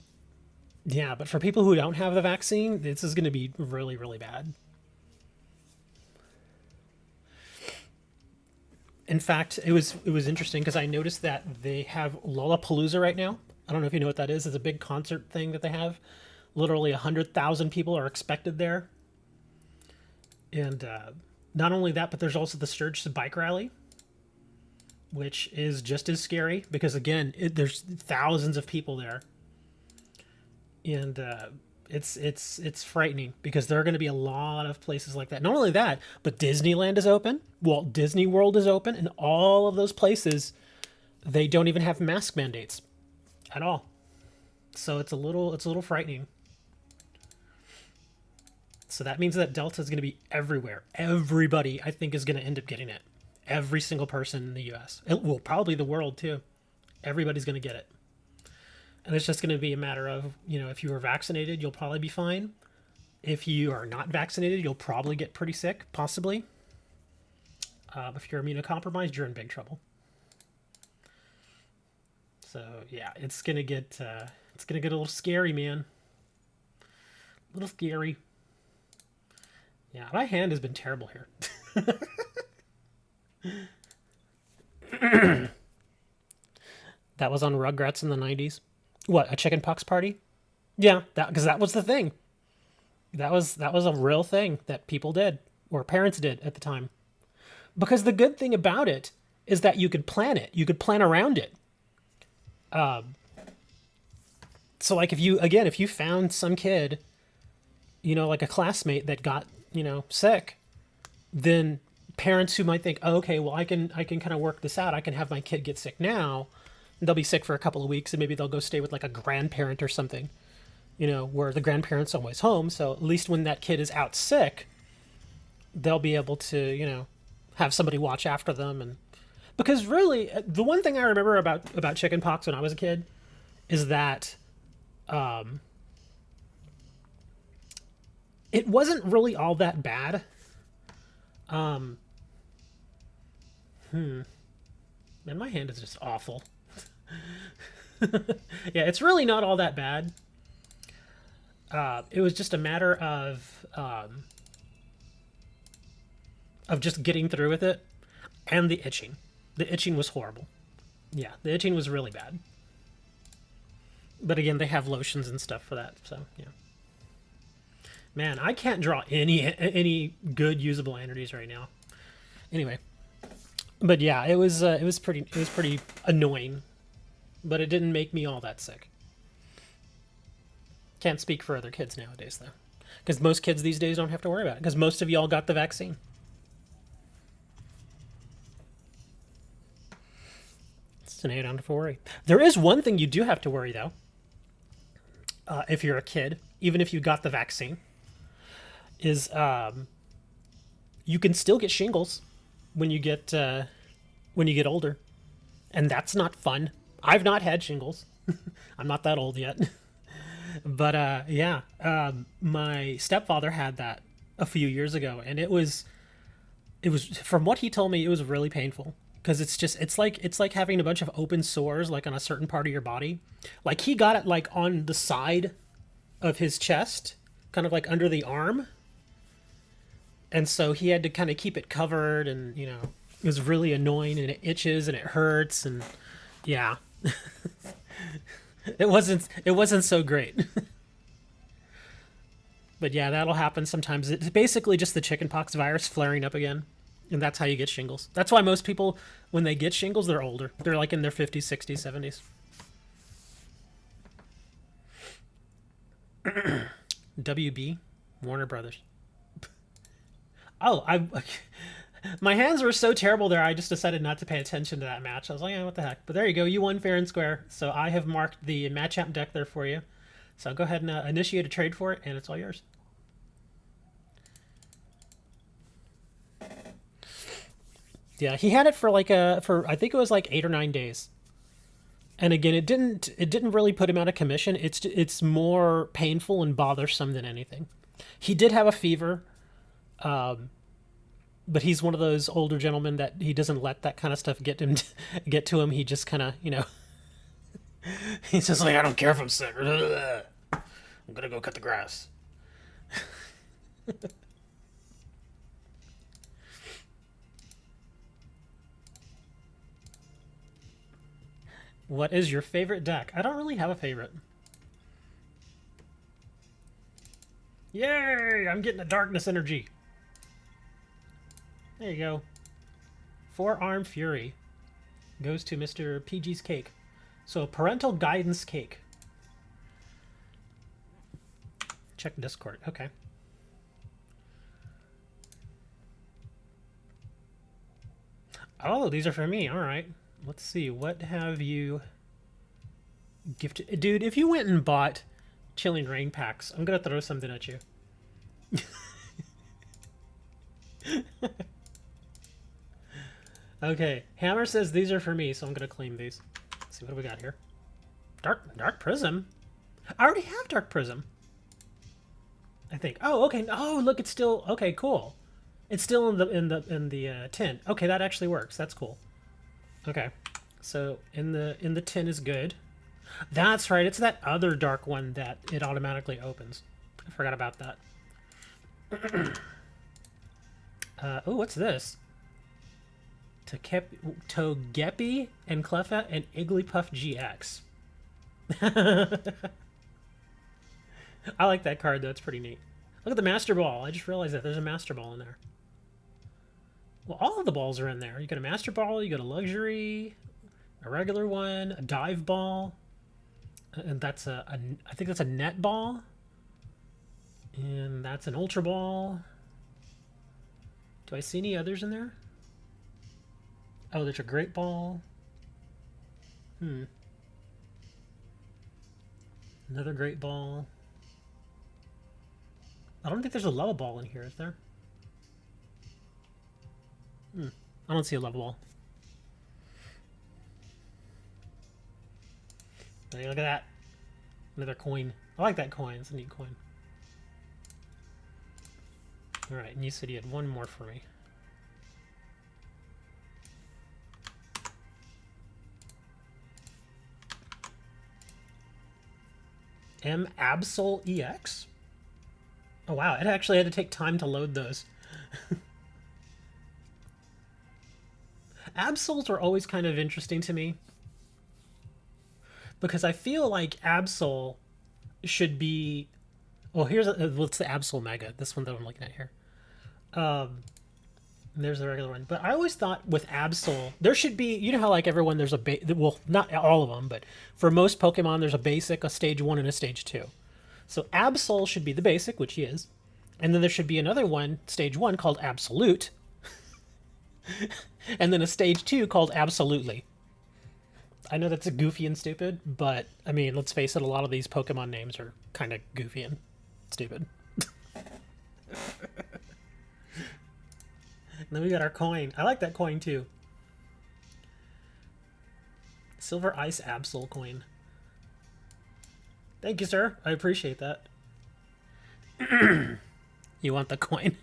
yeah, but for people who don't have the vaccine, this is going to be really, really bad. In fact, it was interesting because I noticed that they have Lollapalooza right now. I don't know if you know what that is. It's a big concert thing that they have. Literally 100,000 people are expected there. And Not only that, but there's also the Sturge Bike Rally, which is just as scary because, again, there's thousands of people there. And it's frightening because there are going to be a lot of places like that. Not only that, but Disneyland is open, Walt Disney World is open, and all of those places, they don't even have mask mandates at all. So it's a little frightening. So that means that Delta is going to be everywhere. Everybody, I think, is going to end up getting it. Every single person in the U.S. Well, probably the world, too. Everybody's going to get it. And it's just going to be a matter of, if you are vaccinated, you'll probably be fine. If you are not vaccinated, you'll probably get pretty sick, possibly. If you're immunocompromised, you're in big trouble. So, yeah, it's going to get a little scary, man. A little scary. Yeah, my hand has been terrible here. That was on Rugrats in the 90s. What, a chickenpox party? Yeah, because that was the thing. That was a real thing that people did, or parents did at the time. Because the good thing about it is that you could plan it. You could plan around it. So like if you found some kid, like a classmate that got, sick, then parents who might think, oh, okay, well, I can kind of work this out. I can have my kid get sick now. And they'll be sick for a couple of weeks, and maybe they'll go stay with like a grandparent or something, where the grandparent's always home. So at least when that kid is out sick, they'll be able to, have somebody watch after them. And because really, the one thing I remember about chickenpox when I was a kid is that it wasn't really all that bad. Man, my hand is just awful. Yeah, it's really not all that bad. It was just a matter of just getting through with it, and the itching. The itching was horrible. Yeah, the itching was really bad. But again, they have lotions and stuff for that, so yeah. Man, I can't draw any good usable entities right now. Anyway, but yeah, it was pretty annoying, but it didn't make me all that sick. Can't speak for other kids nowadays though, because most kids these days don't have to worry about it because most of y'all got the vaccine. It's an 8 out of 4. There is one thing you do have to worry though. If you're a kid, even if you got the vaccine, is you can still get shingles when you get older, and that's not fun. I've not had shingles. I'm not that old yet. But yeah, my stepfather had that a few years ago, and it was from what he told me, it was really painful because it's like having a bunch of open sores like on a certain part of your body. Like he got it like on the side of his chest, kind of like under the arm. And so he had to kind of keep it covered, and it was really annoying, and it itches and it hurts, and yeah. It wasn't so great. But yeah, that'll happen sometimes. It's basically just the chickenpox virus flaring up again, and that's how you get shingles. That's why most people, when they get shingles, they're older. They're like in their 50s, 60s, 70s. WB, Warner Brothers. Oh, my hands were so terrible there, I just decided not to pay attention to that match. I was like, yeah, what the heck? But there you go. You won fair and square. So I have marked the Matchup deck there for you. So go ahead and initiate a trade for it, and it's all yours. Yeah, he had it for I think it was like 8 or 9 days. And again, it didn't really put him out of commission. It's more painful and bothersome than anything. He did have a fever. But he's one of those older gentlemen that he doesn't let that kind of stuff get to him. He just kind of, he's just like, I don't care if I'm sick. I'm gonna go cut the grass. What is your favorite deck? I don't really have a favorite. Yay! I'm getting a darkness energy. There you go. Four-Arm Fury goes to Mr. PG's cake. So parental guidance cake. Check Discord. Okay. Oh, these are for me. All right. Let's see. What have you gifted? Dude, if you went and bought Chilling Rain packs, I'm going to throw something at you. Okay. Hammer says these are for me, so I'm going to claim these. Let's see what do we got here. Dark Prism. I already have Dark Prism. I think. Oh, okay. Oh, look, it's still okay. Cool. It's still in the tin. Okay, that actually works. That's cool. Okay, so in the tin is good. That's right. It's that other dark one that it automatically opens. I forgot about that. Oh, what's this? Togepi and Cleffa and Igglypuff GX. I like that card though. It's pretty neat. Look at the Master Ball. I just realized that there's a Master Ball in there. Well, all of the balls are in there. You got a Master Ball, you got a Luxury, a regular one, a Dive Ball, and that's I think that's a Net Ball, and that's an Ultra Ball. Do I see any others in there? Oh, there's a Great Ball. Another Great Ball. I don't think there's a Level Ball in here, is there? I don't see a Level Ball. Hey, look at that. Another coin. I like that coin. It's a neat coin. Alright, and you said you had one more for me. M Absol EX? Oh wow, it actually had to take time to load those. Absols are always kind of interesting to me. Because I feel like Absol should be... Well, here's what's the Absol Mega? This one that I'm looking at here. There's the regular one. But I always thought with Absol, there should be... You know how like everyone, there's a... Well, not all of them, but for most Pokemon, there's a basic, a stage 1, and a stage 2. So Absol should be the basic, which he is. And then there should be another one, stage 1, called Absolute. And then a stage 2 called Absolutely. I know that's goofy and stupid, but I mean, let's face it, a lot of these Pokemon names are kind of goofy and stupid. And then we got our coin. I like that coin too. Silver Ice Absol coin. Thank you, sir. I appreciate that. You want the coin?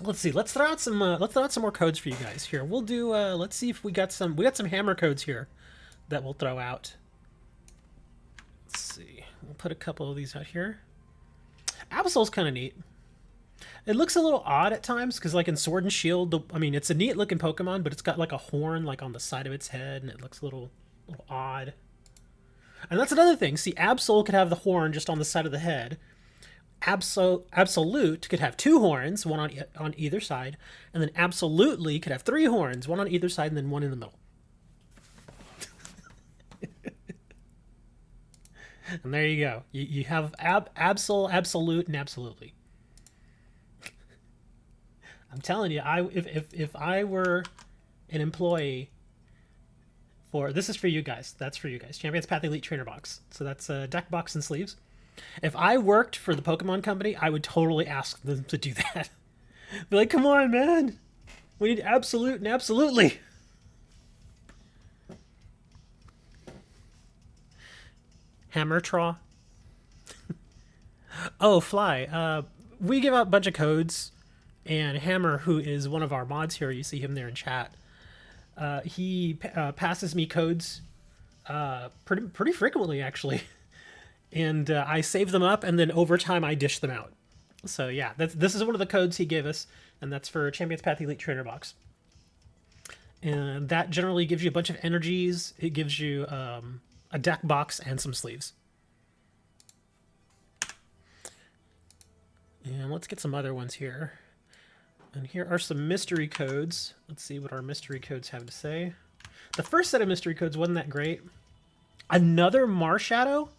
Let's see. Let's throw out some more codes for you guys here. We'll do. Let's see if we got some. We got some hammer codes here that we'll throw out. Let's see. We'll put a couple of these out here. Absol's kind of neat. It looks a little odd at times because, like in Sword and Shield, I mean, it's a neat looking Pokemon, but it's got like a horn like on the side of its head, and it looks a little odd. And that's another thing. See, Absol could have the horn just on the side of the head. Absolute could have 2 horns, one on either side, and then Absolutely could have 3 horns, one on either side, and then one in the middle. And there you go. You have Absol, Absolute, and Absolutely. I'm telling you, if I were an employee for... This is for you guys. That's for you guys. Champions Path Elite Trainer Box. So that's a deck box and sleeves. If I worked for the Pokemon Company, I would totally ask them to do that. Be like, come on, man. We need Absolute and Absolutely. Hammertraw. Oh, Fly. We give out a bunch of codes, and Hammer, who is one of our mods here, you see him there in chat, he passes me codes pretty frequently, actually. And I save them up, and then over time I dish them out. So yeah, this is one of the codes he gave us, and that's for Champions Path Elite Trainer Box. And that generally gives you a bunch of energies. It gives you a deck box and some sleeves. And let's get some other ones here. And here are some mystery codes. Let's see what our mystery codes have to say. The first set of mystery codes wasn't that great. Another Marshadow?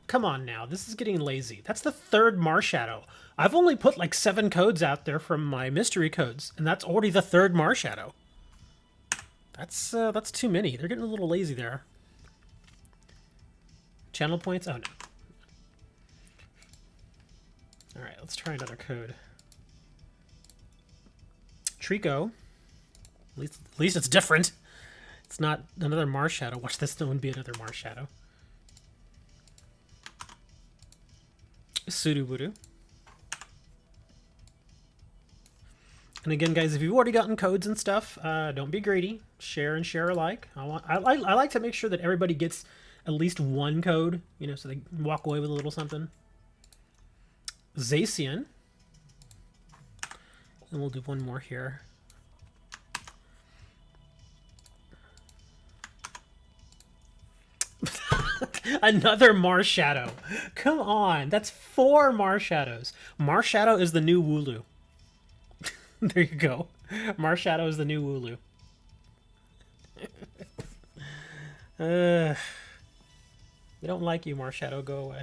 Come on now, this is getting lazy. That's the third Marshadow. I've only put like 7 codes out there from my mystery codes, and that's already the third Marshadow. That's too many. They're getting a little lazy there. Channel points? Oh no. Alright, let's try another code. Trico. At least it's different. It's not another Marshadow. Watch this one be another Marshadow. Sudowoodo. And again, guys, if you've already gotten codes and stuff, don't be greedy. Share and share alike. I like to make sure that everybody gets at least one code, you know, so they walk away with a little something. Zacian. And we'll do one more here. Another Marshadow. Come on, that's 4 Marshadows. Marshadow is the new Wooloo. There you go. Marshadow is the new Wooloo. They don't like you, Marshadow. Go away.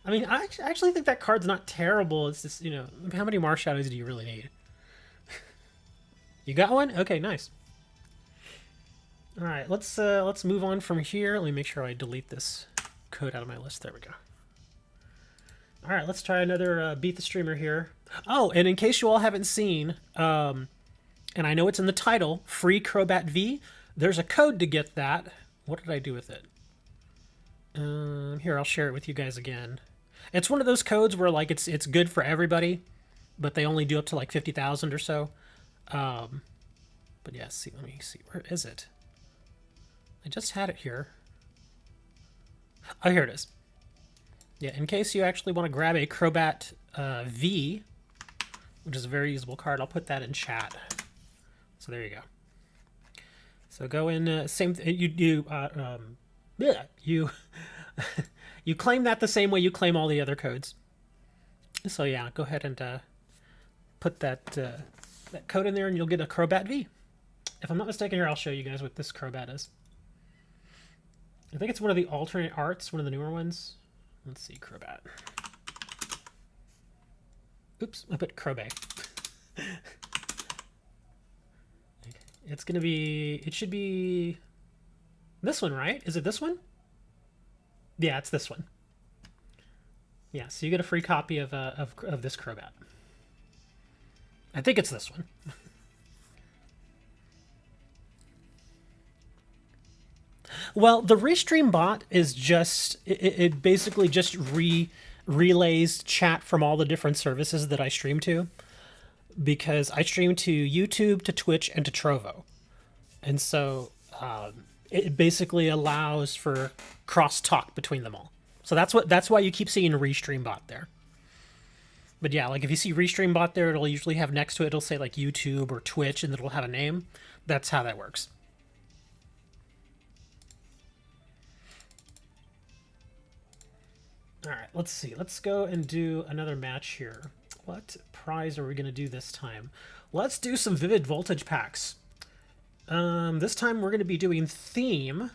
I mean, I actually think that card's not terrible. It's just, you know, how many Marshadows do you really need? You got one? Okay, nice. All right, let's move on from here. Let me make sure I delete this code out of my list. There we go. All right, let's try another Beat the Streamer here. Oh, and in case you all haven't seen, and I know it's in the title, free Crobat V, there's a code to get that. What did I do with it? Here, I'll share it with you guys again. It's one of those codes where like it's good for everybody, but they only do up to like 50,000 or so. But yeah, see, let me see, where is it? I just had it here. Oh, here it is. Yeah, in case you actually want to grab a Crobat V, which is a very usable card, I'll put that in chat. So there you go. So go in, same. You you claim that the same way you claim all the other codes. So yeah, go ahead and put that that code in there, and you'll get a Crobat V. If I'm not mistaken, here I'll show you guys what this Crobat is. I think it's one of the alternate arts, one of the newer ones. Let's see, Crobat. Oops, I put Crobat. It's gonna be, it should be this one, right? Is it this one? Yeah, it's this one. Yeah, so you get a free copy of this Crobat. I think it's this one. Well, the Restream bot is just, it basically just relays chat from all the different services that I stream to, because I stream to YouTube, to Twitch, and to Trovo. And so it basically allows for cross-talk between them all. So that's why you keep seeing Restream bot there. But yeah, like if you see Restream bot there, it'll usually have next to it, it'll say like YouTube or Twitch, and it'll have a name. That's how that works. All right, let's see. Let's go and do another match here. What prize are we going to do this time? Let's do some Vivid Voltage packs. This time we're going to be doing theme.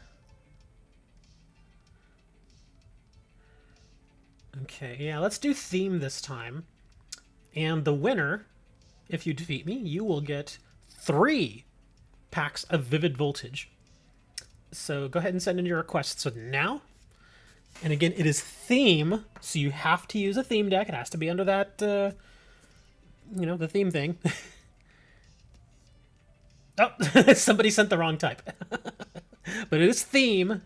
Okay, yeah, let's do theme this time. And the winner, if you defeat me, you will get 3 packs of Vivid Voltage. So go ahead and send in your requests now. And again, it is theme, so you have to use a theme deck. It has to be under that, you know, the theme thing. Oh, somebody sent the wrong type. But it is theme.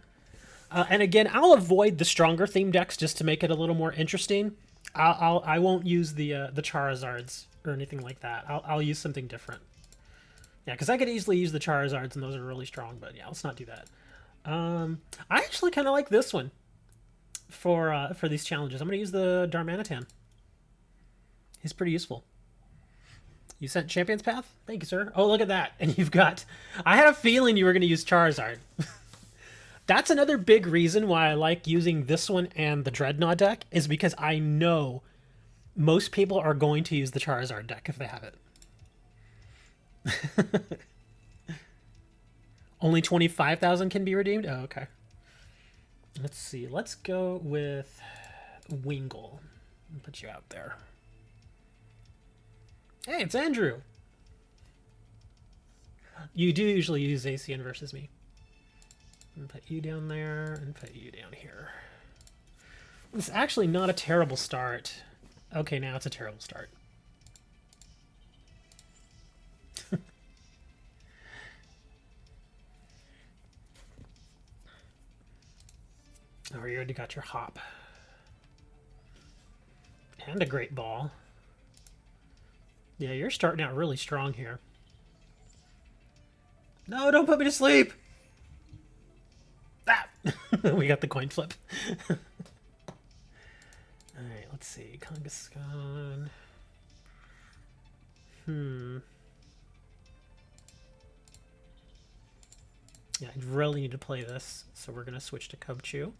And again, I'll avoid the stronger theme decks just to make it a little more interesting. I won't use the Charizards or anything like that. I'll use something different. Yeah, because I could easily use the Charizards, and those are really strong. But yeah, let's not do that. I actually kind of like this one for these challenges. I'm going to use the Darmanitan. He's pretty useful. You sent Champion's Path? Thank you, sir. Oh, look at that. And you've got... I had a feeling you were going to use Charizard. That's another big reason why I like using this one and the Dreadnought deck, is because I know Most people are going to use the Charizard deck if they have it. Only 25,000 can be redeemed? Oh, okay. Let's see. Let's go with Wingull. Put you out there. Hey, it's Andrew. You do usually use ACN versus me. And put you down there and put you down here. It's actually not a terrible start. Okay, now it's a terrible start. Oh, you already got your hop. And a great ball. Yeah, you're starting out really strong here. No, don't put me to sleep! Ah! We got the coin flip. Alright, let's see. Kangaskhan. Yeah, I really need to play this, so we're going to switch to Cubchoo.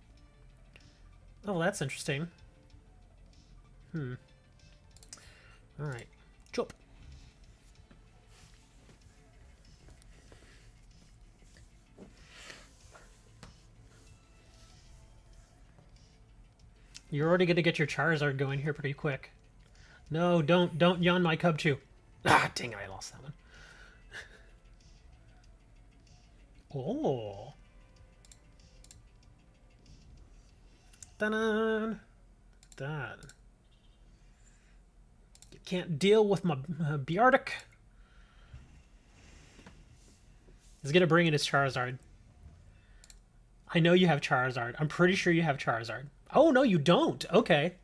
Oh, that's interesting. Alright. Chop. You're already going to get your Charizard going here pretty quick. No, don't yawn my Cubchoo. Ah, dang it, I lost that one. Oh. Ta-da! That. You can't deal with my Bjartic. He's gonna bring in his Charizard. I know you have Charizard. I'm pretty sure you have Charizard. Oh, no, you don't. Okay.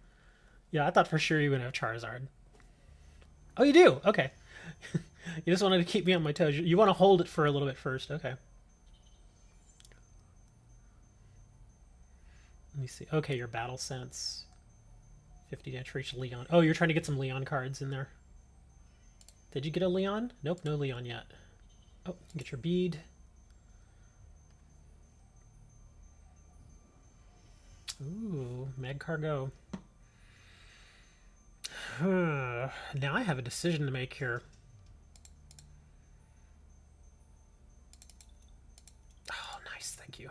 Yeah, I thought for sure you would have Charizard. Oh, you do? Okay. You just wanted to keep me on my toes. You want to hold it for a little bit first. Okay. Let me see. Okay, your Battle Sense. 50 damage for each Leon. Oh, you're trying to get some Leon cards in there. Did you get a Leon? Nope, no Leon yet. Oh, get your bead. Ooh, Magcargo. Now I have a decision to make here. Oh, nice, thank you.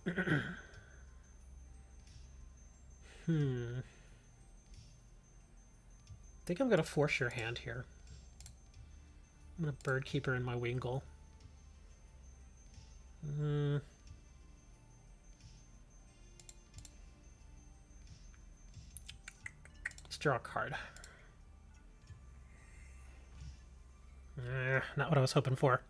I think I'm gonna force your hand here. I'm gonna Bird Keeper in my Wingull. Let's draw a card. Not what I was hoping for.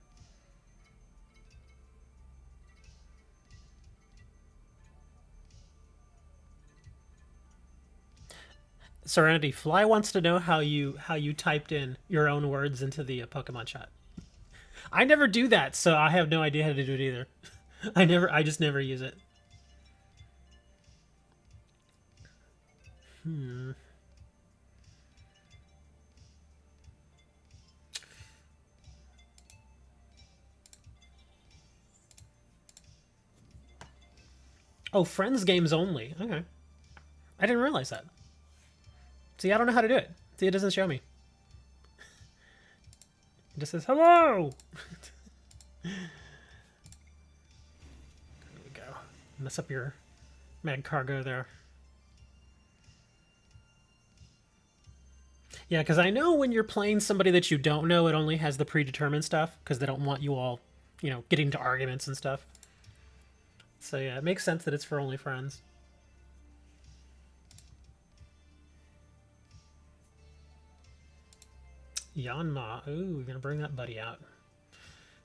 Serenity Fly wants to know how you typed in your own words into the Pokemon chat. I never do that, so I have no idea how to do it either. I just never use it. Oh, friends games only. Okay. I didn't realize that. See, I don't know how to do it. See, it doesn't show me. It just says, hello! There we go. Mess up your Magcargo there. Yeah, because I know when you're playing somebody that you don't know, it only has the predetermined stuff, because they don't want you all, you know, getting into arguments and stuff. So yeah, it makes sense that it's for only friends. Yanma. Ooh, we're gonna bring that buddy out.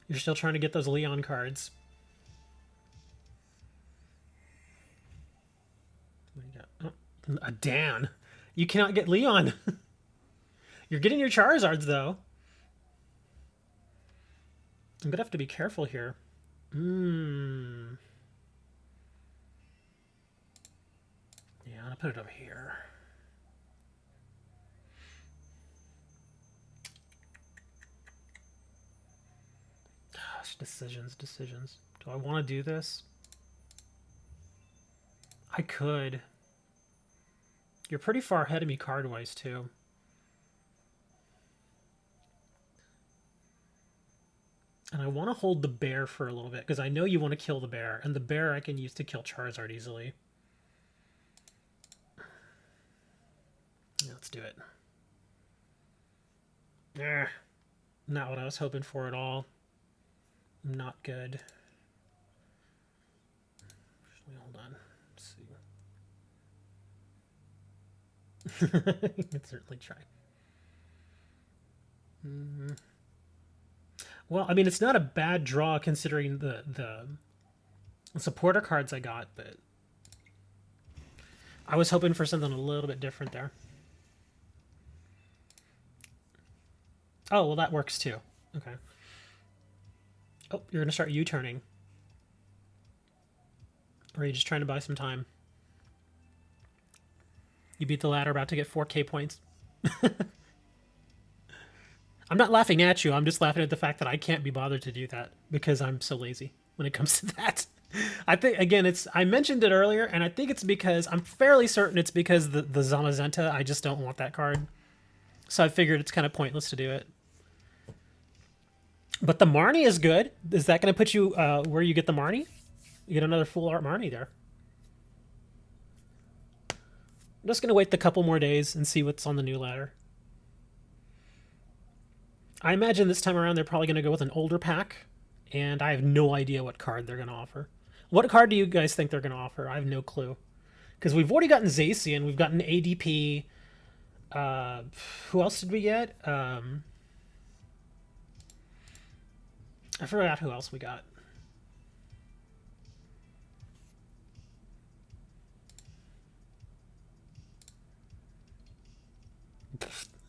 You're still trying to get those Leon cards. What do you got? Oh, a Dan. You cannot get Leon. You're getting your Charizards, though. I'm gonna have to be careful here. Yeah, I'm gonna put it over here. Decisions. Do I want to do this? I could. You're pretty far ahead of me card-wise, too. And I want to hold the bear for a little bit, because I know you want to kill the bear, and the bear I can use to kill Charizard easily. Yeah, let's do it. Not what I was hoping for at all. Not good. Hold on. Let's see. You can certainly try. Well, I mean, it's not a bad draw considering the supporter cards I got, but I was hoping for something a little bit different there. Oh, well, that works too. Okay. Oh, you're going to start U-turning. Or are you just trying to buy some time? You beat the ladder, about to get 4K points. I'm not laughing at you. I'm just laughing at the fact that I can't be bothered to do that because I'm so lazy when it comes to that. I think, again, I mentioned it earlier, and I think it's because, I'm fairly certain it's because the Zamazenta, I just don't want that card. So I figured it's kind of pointless to do it. But the Marnie is good. Is that going to put you where you get the Marnie? You get another full art Marnie there. I'm just going to wait the couple more days and see what's on the new ladder. I imagine this time around they're probably going to go with an older pack, and I have no idea what card they're going to offer. What card do you guys think they're going to offer? I have no clue. Because we've already gotten Zacian, we've gotten ADP. Who else did we get? I forgot who else we got.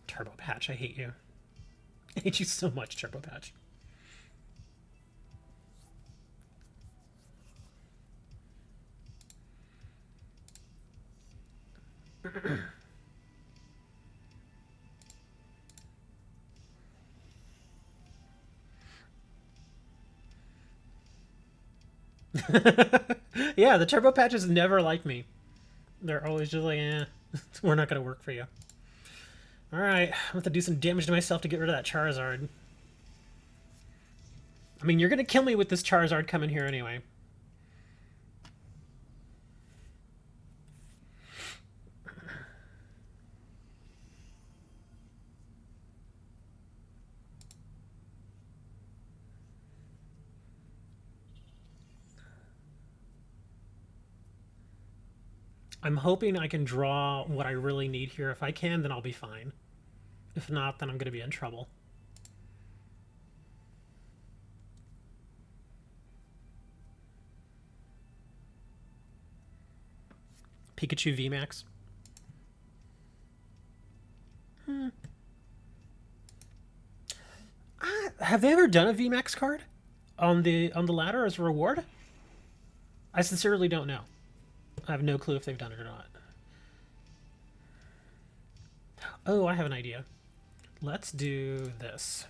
Turbo Patch, I hate you. I hate you so much, Turbo Patch. Yeah, the Turbo Patches never like me. They're always just like, eh, we're not going to work for you. Alright, I'm going to have to do some damage to myself to get rid of that Charizard. I mean, you're going to kill me with this Charizard coming here anyway. I'm hoping I can draw what I really need here. If I can, then I'll be fine. If not, then I'm going to be in trouble. Pikachu VMAX. Have they ever done a VMAX card on the ladder as a reward? I sincerely don't know. I have no clue if they've done it or not. Oh, I have an idea. Let's do this.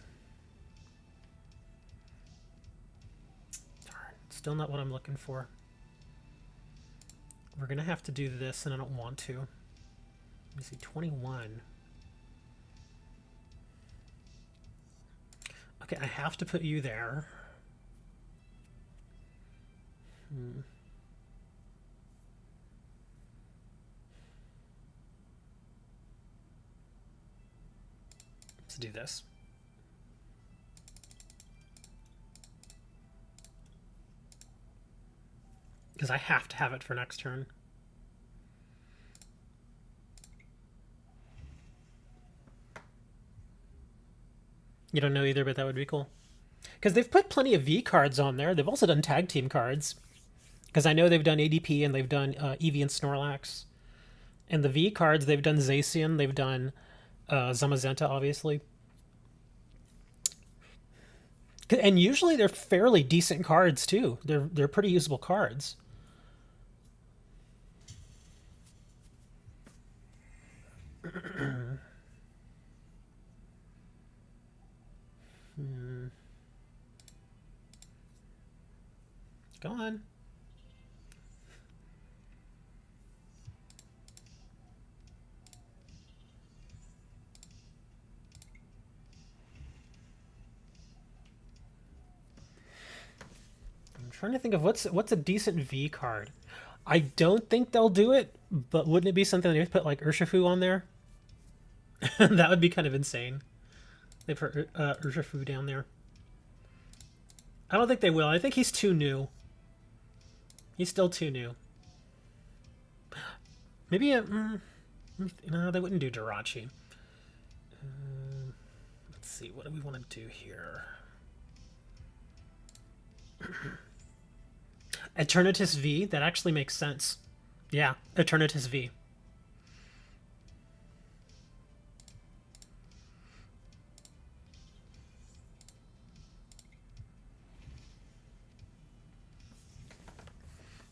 Darn, still not what I'm looking for. We're going to have to do this, and I don't want to. Let me see, 21. Okay, I have to put you there. Let's do this. Because I have to have it for next turn. You don't know either, but that would be cool. Because they've put plenty of V cards on there. They've also done tag team cards. Because I know they've done ADP and they've done Eevee and Snorlax. And the V cards, they've done Zacian, they've done Zamazenta, obviously. And usually they're fairly decent cards, too. They're pretty usable cards. Go on. I'm trying to think of what's a decent V card. I don't think they'll do it, but wouldn't it be something they would put like Urshifu on there? That would be kind of insane. They put Urshifu down there. I don't think they will. I think he's too new. He's still too new. Maybe no, they wouldn't do Jirachi. Let's see. What do we want to do here? Eternatus V. That actually makes sense. Yeah, Eternatus V.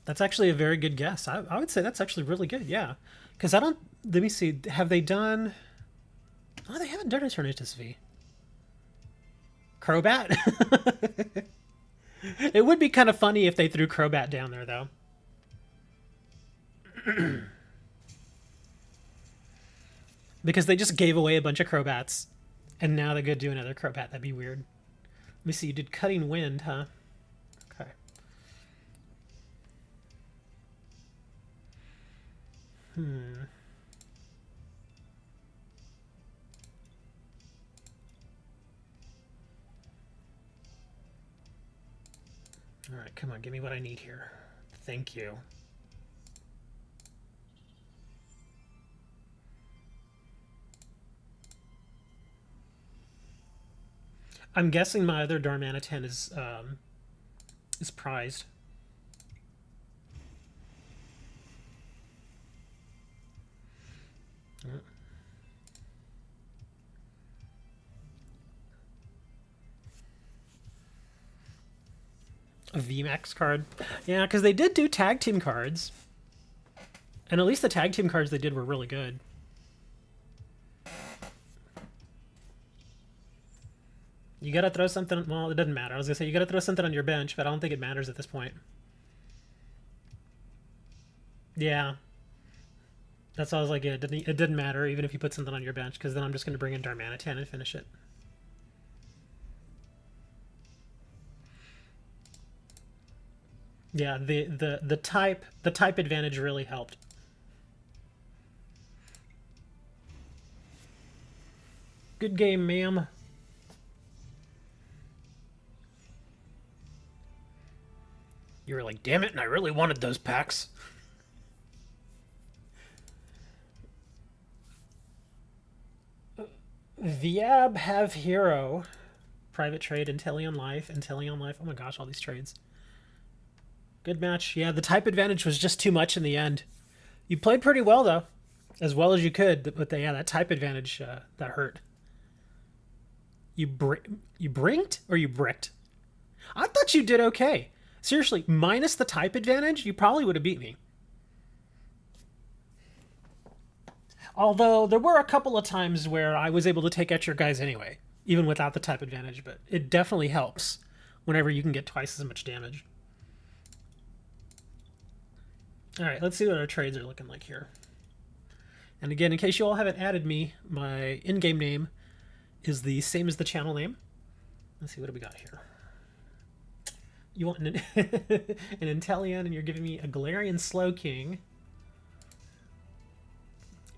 That's actually a very good guess. I would say that's actually really good, yeah. Because I don't... Let me see. Have they done... Oh, they haven't done Eternatus V. Crobat? It would be kind of funny if they threw Crobat down there, though. Because they just gave away a bunch of Crobats. And now they're going to do another Crobat. That'd be weird. Let me see. You did Cutting Wind, huh? Okay. Alright, come on. Give me what I need here. Thank you. I'm guessing my other Darmanitan is prized. A VMAX card? Yeah, because they did do tag team cards. And at least the tag team cards they did were really good. You gotta throw something... Well, it doesn't matter. I was gonna say, you gotta throw something on your bench, but I don't think it matters at this point. Yeah. That's why I was like, yeah, it didn't matter, even if you put something on your bench, because then I'm just gonna bring in Darmanitan and finish it. Yeah, the type advantage really helped. Good game, ma'am. You were like, damn it, and I really wanted those packs. Viab have hero. Private trade, Inteleon Life, Inteleon Life. Oh my gosh, all these trades. Good match. Yeah, the type advantage was just too much in the end. You played pretty well, though. As well as you could. But yeah, that type advantage, that hurt. You brinked or you bricked? I thought you did okay. Seriously, minus the type advantage, you probably would have beat me. Although, there were a couple of times where I was able to take out your guys anyway. Even without the type advantage. But it definitely helps whenever you can get twice as much damage. Alright, let's see what our trades are looking like here. And again, in case you all haven't added me, my in-game name is the same as the channel name. Let's see, what do we got here? You want an, an Inteleon, and you're giving me a Galarian Slowking,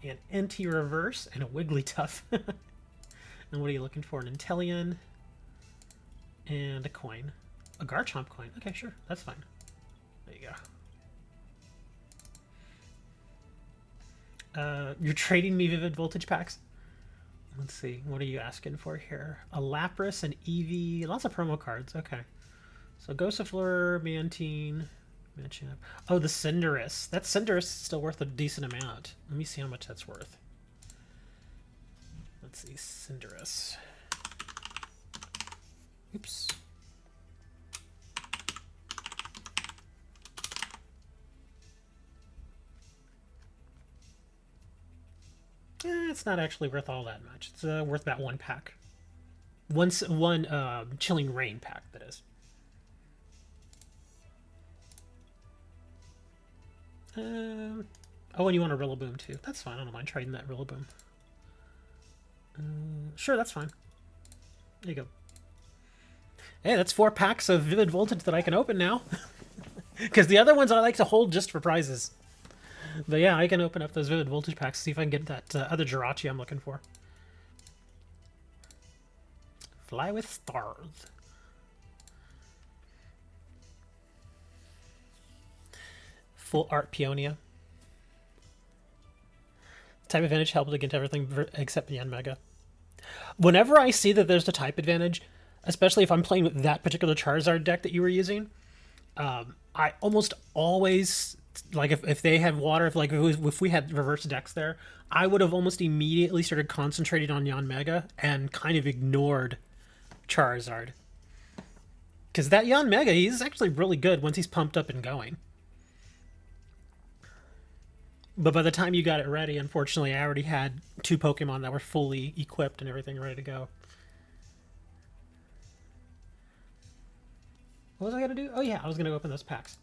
an NT Reverse, and a Wigglytuff. And what are you looking for? An Inteleon and a coin. A Garchomp coin. Okay, sure. That's fine. There you go. You're trading me Vivid Voltage packs? Let's see. What are you asking for here? A Lapras, an Eevee. Lots of promo cards. Okay. So Gossifleur, Mantine, Machamp. Oh, the Cinderace. That Cinderace is still worth a decent amount. Let me see how much that's worth. Let's see. Cinderace. Oops. It's not actually worth all that much. It's worth about one pack. One Chilling Rain pack, that is. Oh, and you want a Rillaboom too. That's fine. I don't mind trading that Rillaboom. Sure, that's fine. There you go. Hey, that's 4 packs of Vivid Voltage that I can open now. Because the other ones I like to hold just for prizes. But yeah, I can open up those Vivid Voltage packs, see if I can get that other Jirachi I'm looking for. Fly with Stars. Full Art Peonia. Type advantage helped against everything except Yanmega. Whenever I see that there's a type advantage, especially if I'm playing with that particular Charizard deck that you were using, I almost always, like if they had water, if we had reverse decks there, I would have almost immediately started concentrating on Yanmega and kind of ignored Charizard. Because that Yanmega, he's actually really good once he's pumped up and going. But by the time you got it ready, unfortunately, I already had 2 Pokemon that were fully equipped and everything ready to go. What was I going to do? Oh yeah, I was going to open those packs.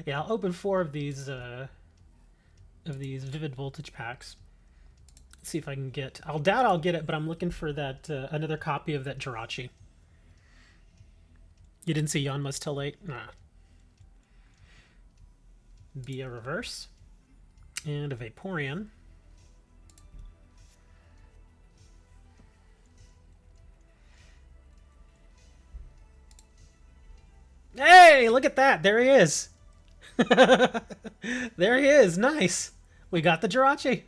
Yeah, I'll open 4 of these Vivid Voltage packs. Let's see if I can get... I'll doubt I'll get it, but I'm looking for that another copy of that Jirachi. You didn't see Yanma's till late? Nah. Be a reverse. And a Vaporeon. Hey, look at that. There he is. There he is. Nice. We got the Jirachi.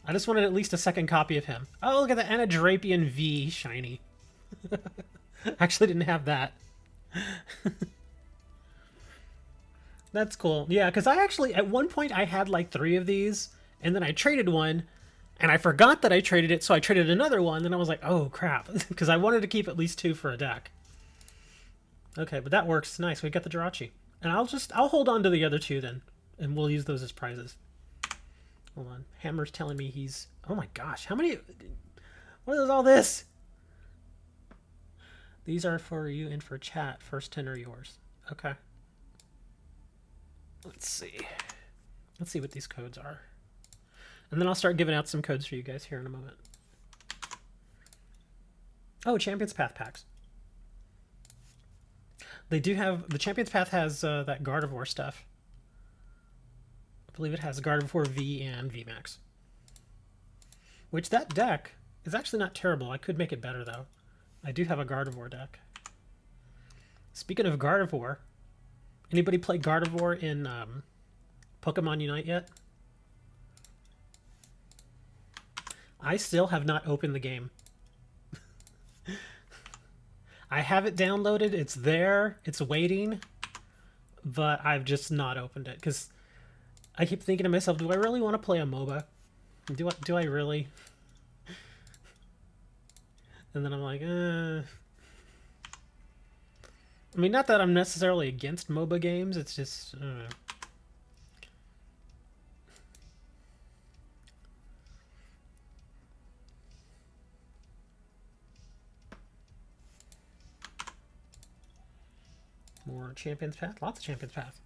I just wanted at least a second copy of him. Oh, look at that. And a Drapion V shiny. Actually didn't have that. That's cool. Yeah, because I actually, at one point, I had like 3 of these, and then I traded one, and I forgot that I traded it, so I traded another one, and I was like, oh, crap. Because I wanted to keep at least 2 for a deck. Okay, but that works. Nice. We got the Jirachi. And I'll hold on to the other 2 then, and we'll use those as prizes. Hold on. Hammer's telling me he's... Oh my gosh, how many... What is all this? These are for you and for chat. First 10 are yours. Okay. Let's see. Let's see what these codes are. And then I'll start giving out some codes for you guys here in a moment. Oh, Champion's Path packs. They do have... The Champion's Path has that Gardevoir stuff. I believe it has Gardevoir V and VMAX. Which, that deck is actually not terrible. I could make it better, though. I do have a Gardevoir deck. Speaking of Gardevoir... Anybody play Gardevoir in Pokemon Unite yet? I still have not opened the game. I have it downloaded, it's there, it's waiting, but I've just not opened it, because I keep thinking to myself, do I really want to play a MOBA? Do I really? And then I'm like, I mean, not that I'm necessarily against MOBA games, it's just, I don't know. More Champion's Path? Lots of Champion's Path.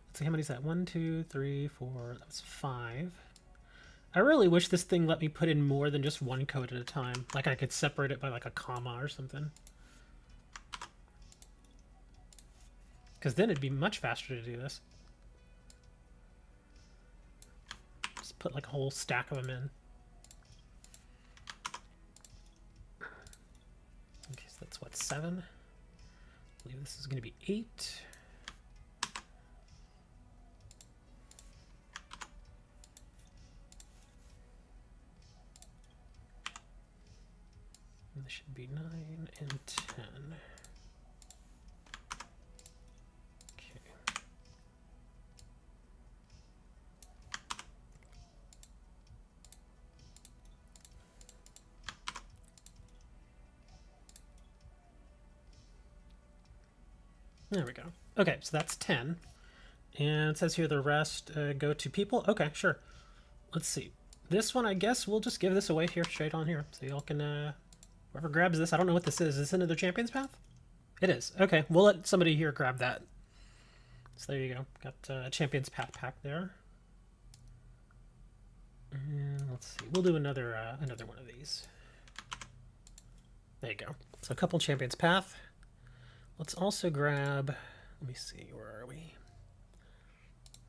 Let's see, how many is that? 1, 2, 3, 4, that's 5. I really wish this thing let me put in more than just 1 code at a time. Like I could separate it by like a comma or something. Because then it'd be much faster to do this. Just put like a whole stack of them in. Okay, so that's what, 7? I believe this is going to be 8. And this should be 9 and 10. There we go. Okay, so that's 10. And it says here the rest go to people. Okay, sure. Let's see. This one, I guess we'll just give this away here, straight on here. So y'all can, whoever grabs this, I don't know what this is. Is this another Champion's Path? It is. Okay, we'll let somebody here grab that. So there you go. Got a Champions Path pack there. And let's see. We'll do another one of these. There you go. So a couple Champions Path. Let's also grab. Let me see. Where are we?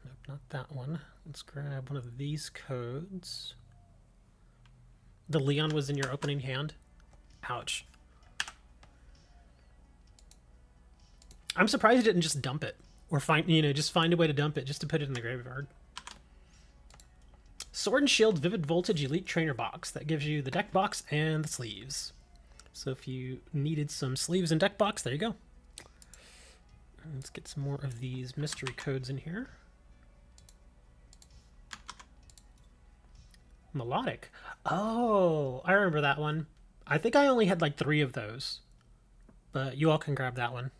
Nope, not that one. Let's grab one of these codes. The Leon was in your opening hand. Ouch. I'm surprised you didn't just dump it. Or just find a way to dump it just to put it in the graveyard. Sword and Shield Vivid Voltage Elite Trainer Box. That gives you the deck box and the sleeves. So if you needed some sleeves and deck box, there you go. Let's get some more of these mystery codes in here. Melodic. Oh, I remember that one. I think I only had like 3 of those. But you all can grab that one.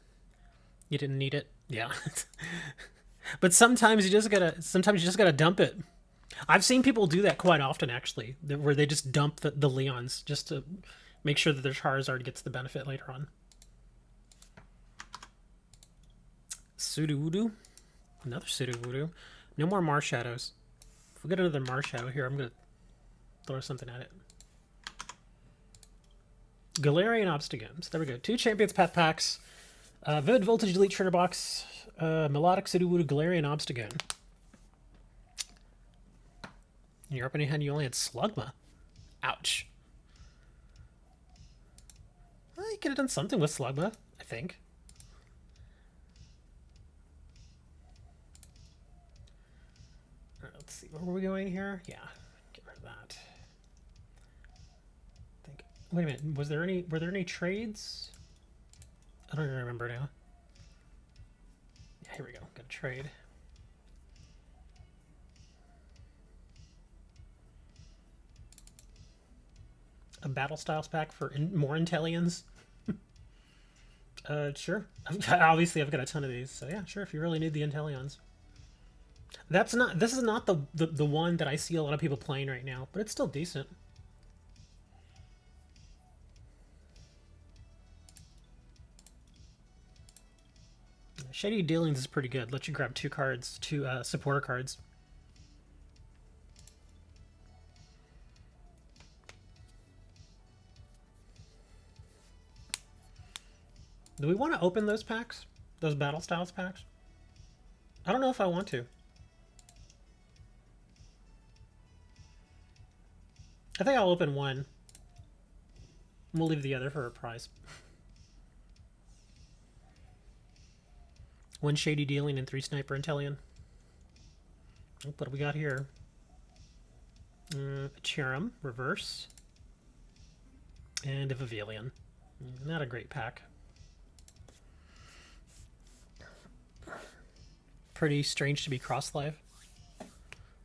You didn't need it? Yeah. But sometimes you just gotta dump it. I've seen people do that quite often, actually, where they just dump the Leons just to make sure that their Charizard gets the benefit later on. Sudowoodo. Another Sudowoodo. No more Marshadows. If we get another Marshadow here, I'm going to throw something at it. Galarian Obstacles. There we go. 2 Champions Path packs. Vivid Voltage Elite Trainer Box. Melodic Sudowoodo Galarian Obstagoon. In your opening hand, you only had Slugma. Ouch. Well, you could have done something with Slugma, I think. All right, let's see. Where were we going here? Yeah, get rid of that. Wait a minute. Were there any trades? I don't even remember now. Yeah, here we go. Got a trade. A Battle Styles pack for more Intellions? Sure. Obviously, I've got a ton of these, so yeah, sure. If you really need the Intellions, this is not the one that I see a lot of people playing right now, but it's still decent. Shady Dealings is pretty good. Let you grab 2 cards, 2 supporter cards. Do we want to open those packs? Those Battle Styles packs? I don't know if I want to. I think I'll open one. We'll leave the other for a prize. 1 Shady Dealing and 3 Sniper Intellion. What do we got here? A Cherum, reverse. And a Vivillon. Not a great pack. Pretty strange to be cross-live.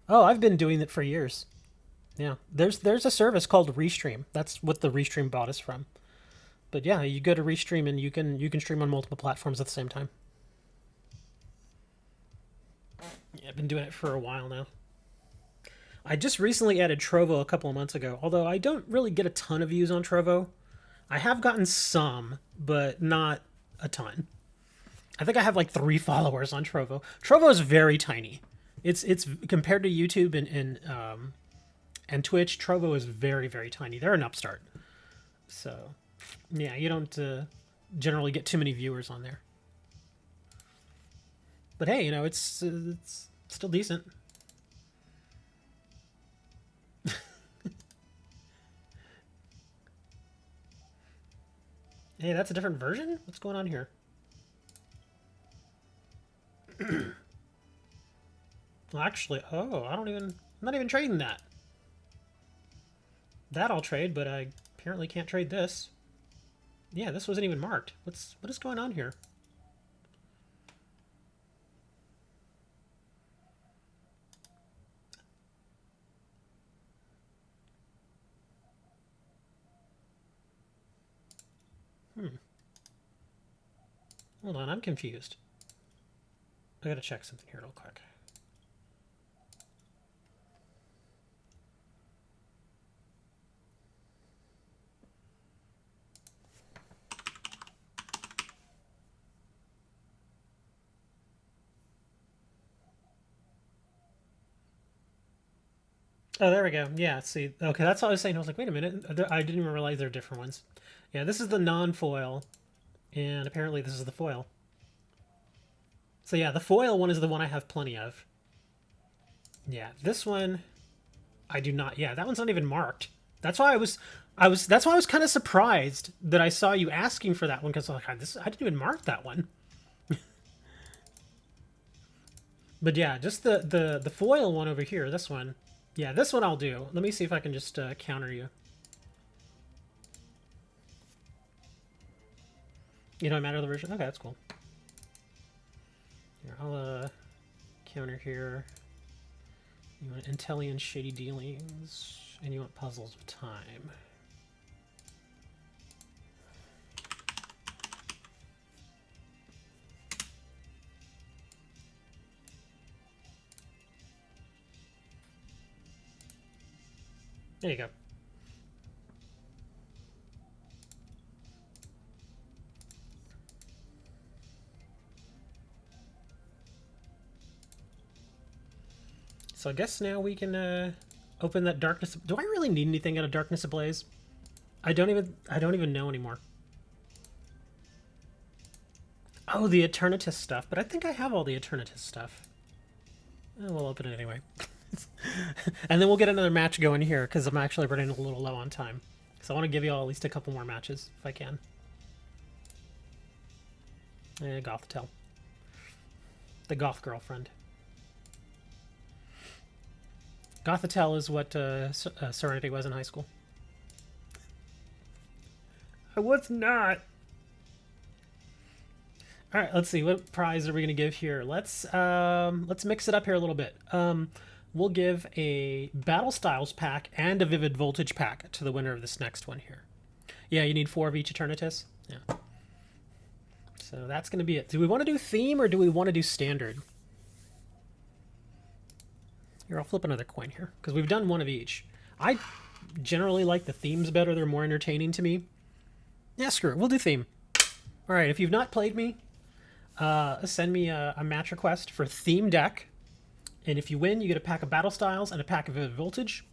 Oh, I've been doing it for years. Yeah, there's a service called Restream. That's what the Restream bot is from. But yeah, you go to Restream and you can stream on multiple platforms at the same time. Yeah, I've been doing it for a while now. I just recently added Trovo a couple of months ago, although I don't really get a ton of views on Trovo. I have gotten some, but not a ton. I think I have like 3 followers on Trovo. Trovo is very tiny. It's compared to YouTube and Twitch. Trovo is very, very tiny. They're an upstart, so yeah, you don't generally get too many viewers on there. But hey, you know, it's still decent. Hey, that's a different version? What's going on here? Well, actually, oh, I'm not even trading that. That I'll trade, but I apparently can't trade this. Yeah, this wasn't even marked. What is going on here? Hold on, I'm confused. I gotta check something here real quick. Oh, there we go. Yeah, see. Okay, that's what I was saying. I was like, wait a minute. I didn't even realize there are different ones. Yeah, this is the non-foil, and apparently this is the foil. So yeah, the foil one is the one I have plenty of. Yeah, this one I do not. Yeah, that one's not even marked. That's why that's why I was kind of surprised that I saw you asking for that one, because like, I didn't even mark that one. But yeah, just the foil one over here, this one. Yeah, this one I'll do. Let me see if I can just counter you. You don't matter the version? Okay, that's cool. Here, I'll counter here. You want Intellion Shady Dealings, and you want Puzzles of Time. There you go. So I guess now we can open that Darkness. Do I really need anything out of Darkness Ablaze? I don't even know anymore. Oh, the Eternatus stuff, but I think I have all the Eternatus stuff. Oh, we'll open it anyway. And then we'll get another match going here, because I'm actually running a little low on time. So I want to give you all at least a couple more matches, if I can. Gothtel. The goth girlfriend. Gothtel is what Serenity was in high school. I was not. All right, let's see. What prize are we going to give here? Let's mix it up here a little bit. We'll give a Battle Styles pack and a Vivid Voltage pack to the winner of this next one here. Yeah, you need 4 of each Eternatus. Yeah. So that's going to be it. Do we want to do theme or do we want to do standard? Here, I'll flip another coin here, because we've done one of each. I generally like the themes better. They're more entertaining to me. Yeah, screw it. We'll do theme. All right, if you've not played me, send me a match request for theme deck. And if you win, you get a pack of Battle Styles and a pack of Vivid Voltage.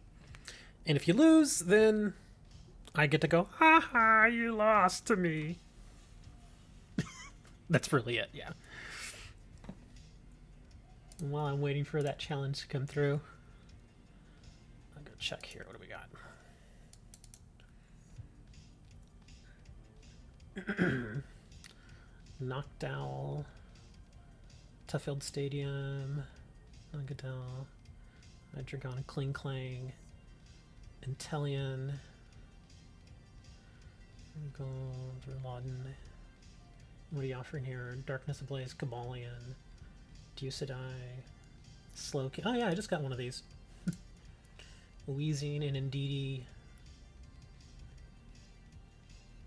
And if you lose, then I get to go, ha ha, you lost to me. That's really it, yeah. And while I'm waiting for that challenge to come through, I'll go check here. What do we got? Noctowl, Tuffield Stadium, Nagatel, Hydreigon, Kling Klang, Intellion, Lauden. What are you offering here? Darkness Ablaze, Kabalion, Ducidai, Slowking. Oh yeah, I just got one of these. Weezing and Indeedee,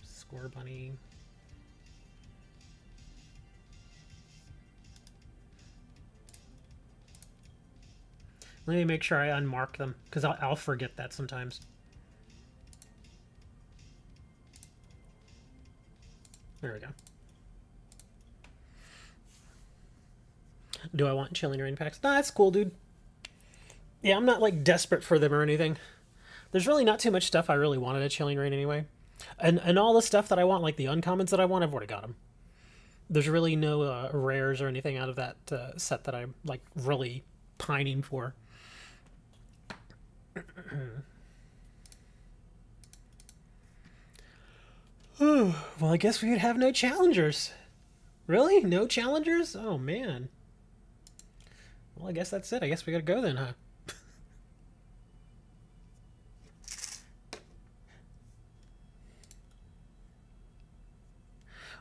Scorbunny. Let me make sure I unmark them, because I'll forget that sometimes. There we go. Do I want Chilling Rain packs? Nah, that's cool, dude. Yeah, I'm not, like, desperate for them or anything. There's really not too much stuff I really wanted at Chilling Rain anyway. And all the stuff that I want, like the uncommons that I want, I've already got them. There's really no rares or anything out of that set that I'm, like, really pining for. Well, I guess we could have no challengers. Really? No challengers? Oh, man. Well, I guess that's it. I guess we gotta go then, huh?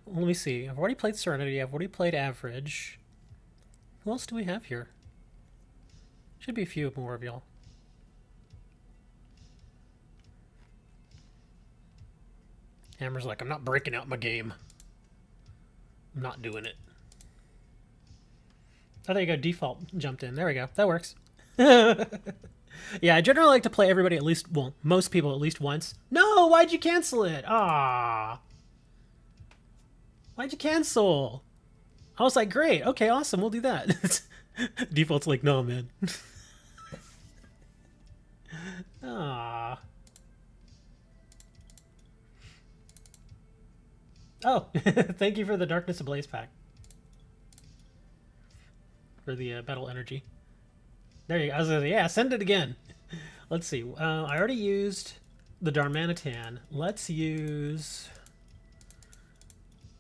Well, let me see. I've already played Serenity. I've already played Average. Who else do we have here? Should be a few more of y'all. Hammer's like, I'm not breaking out my game. I'm not doing it. Oh, there you go. Default jumped in. There we go. That works. Yeah, I generally like to play everybody at least, well, most people at least once. No, why'd you cancel it? Ah. Why'd you cancel? I was like, great. Okay, awesome. We'll do that. Default's like, no, man. Oh, thank you for the Darkness Ablaze pack. For the Battle Energy. There you go. I was gonna say, yeah, send it again. Let's see. I already used the Darmanitan. Let's use...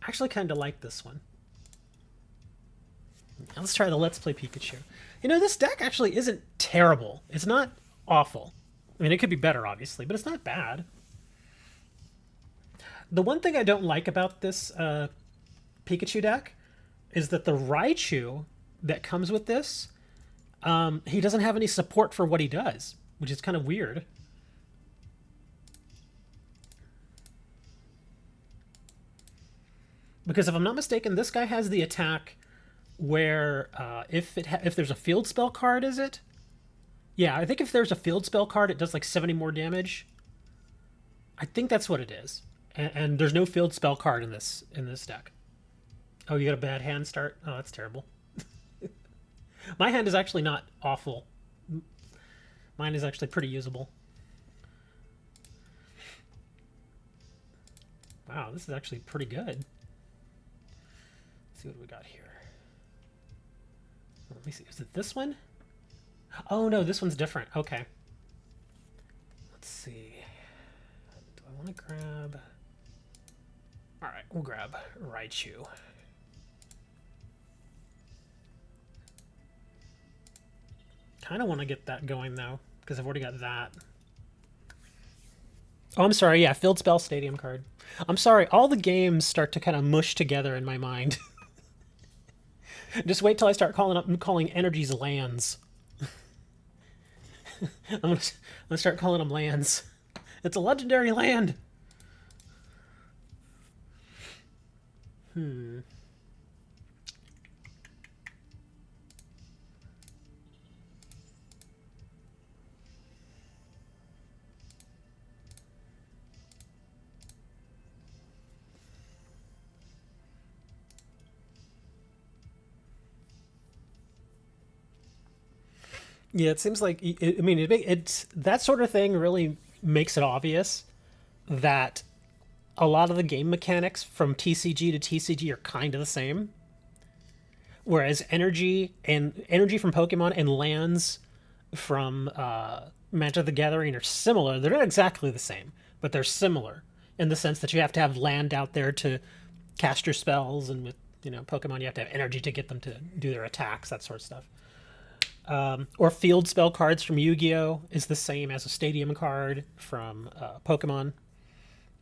I actually kind of like this one. Let's try the Let's Play Pikachu. You know, this deck actually isn't terrible. It's not awful. I mean, it could be better, obviously, but it's not bad. The one thing I don't like about this Pikachu deck is that the Raichu that comes with this, he doesn't have any support for what he does, which is kind of weird. Because if I'm not mistaken, this guy has the attack where if there's a field spell card, is it? Yeah, I think if there's a field spell card, it does like 70 more damage. I think that's what it is. And there's no field spell card in this deck. Oh, you got a bad hand start? Oh, that's terrible. My hand is actually not awful. Mine is actually pretty usable. Wow, this is actually pretty good. Let's see what we got here. Let me see. Is it this one? Oh, no, this one's different. Okay. Let's see. Do I want to grab... All right, we'll grab Raichu. Kind of want to get that going, though, because I've already got that. Oh, I'm sorry. Yeah, Field Spell Stadium card. I'm sorry. All the games start to kind of mush together in my mind. Just wait till I start calling energies lands. I'm gonna start calling them lands. It's a legendary land. Yeah, it seems like I mean it's that sort of thing really makes it obvious that a lot of the game mechanics from TCG to TCG are kind of the same. Whereas energy from Pokemon and lands from Magic the Gathering are similar. They're not exactly the same, but they're similar in the sense that you have to have land out there to cast your spells, and with Pokemon you have to have energy to get them to do their attacks, that sort of stuff. Or field spell cards from Yu-Gi-Oh! Is the same as a stadium card from Pokemon,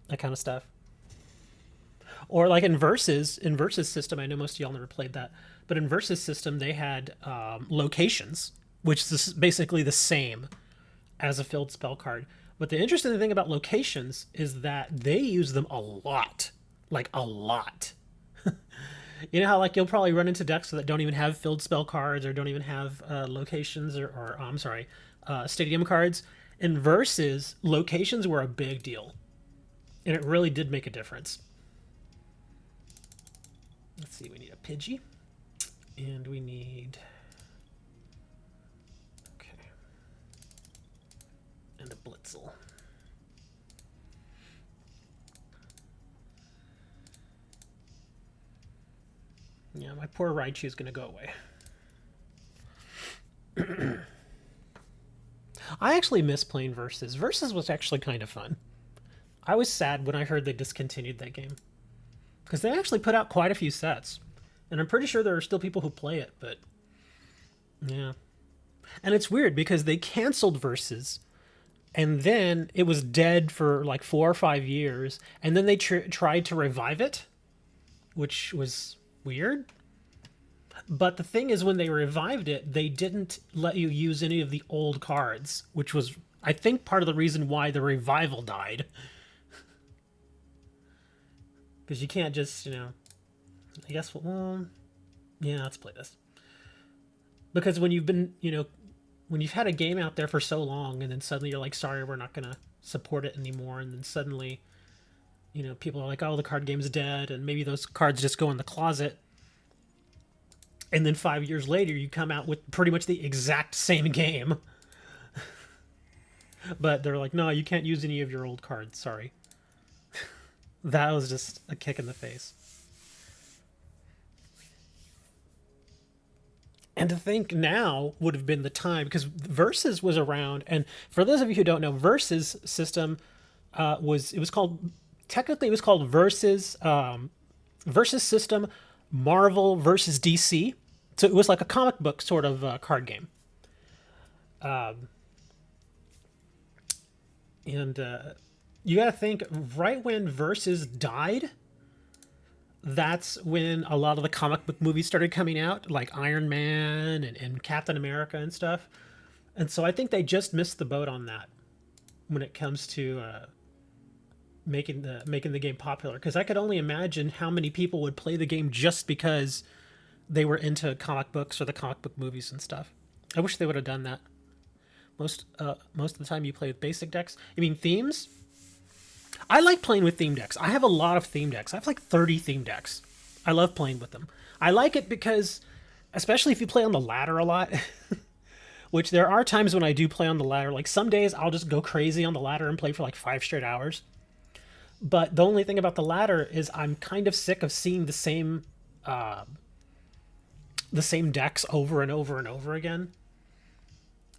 that kind of stuff. Or like in Versus system, I know most of y'all never played that, but in Versus system they had locations, which is basically the same as a field spell card. But the interesting thing about locations is that they use them a lot, like a lot. You know how like you'll probably run into decks that don't even have field spell cards or don't even have locations or I'm sorry, stadium cards. In Versus, locations were a big deal, and it really did make a difference. Let's see, we need a Pidgey, and we need... Okay. And a Blitzel. Yeah, my poor Raichu is going to go away. I actually miss playing Versus. Versus was actually kind of fun. I was sad when I heard they discontinued that game, because they actually put out quite a few sets, and I'm pretty sure there are still people who play it, but yeah. And it's weird because they canceled Versus, and then it was dead for like 4 or 5 years, and then they tried to revive it, which was weird. But the thing is, when they revived it, they didn't let you use any of the old cards, which was, I think, part of the reason why the revival died. Because you can't just, I guess, well, yeah, let's play this. Because when you've been, when you've had a game out there for so long, and then suddenly you're like, sorry, we're not going to support it anymore, and then suddenly, people are like, oh, the card game's dead, and maybe those cards just go in the closet. And then 5 years later, you come out with pretty much the exact same game. But they're like, no, you can't use any of your old cards, sorry. That was just a kick in the face. And to think now would have been the time because Versus was around, and for those of you who don't know, Versus system was called technically it was called Versus system Marvel versus DC. So it was like a comic book sort of card game. And you got to think right when Versus died, that's when a lot of the comic book movies started coming out, like Iron Man and Captain America and stuff. And so I think they just missed the boat on that when it comes to making the game popular. Because I could only imagine how many people would play the game just because they were into comic books or the comic book movies and stuff. I wish they would have done that. Most of the time you play with basic decks. I mean themes. I like playing with theme decks. I have a lot of theme decks. I have like 30 theme decks. I love playing with them. I like it because, especially if you play on the ladder a lot, which there are times when I do play on the ladder. Like some days I'll just go crazy on the ladder and play for like 5 straight hours. But the only thing about the ladder is I'm kind of sick of seeing the same decks over and over and over again.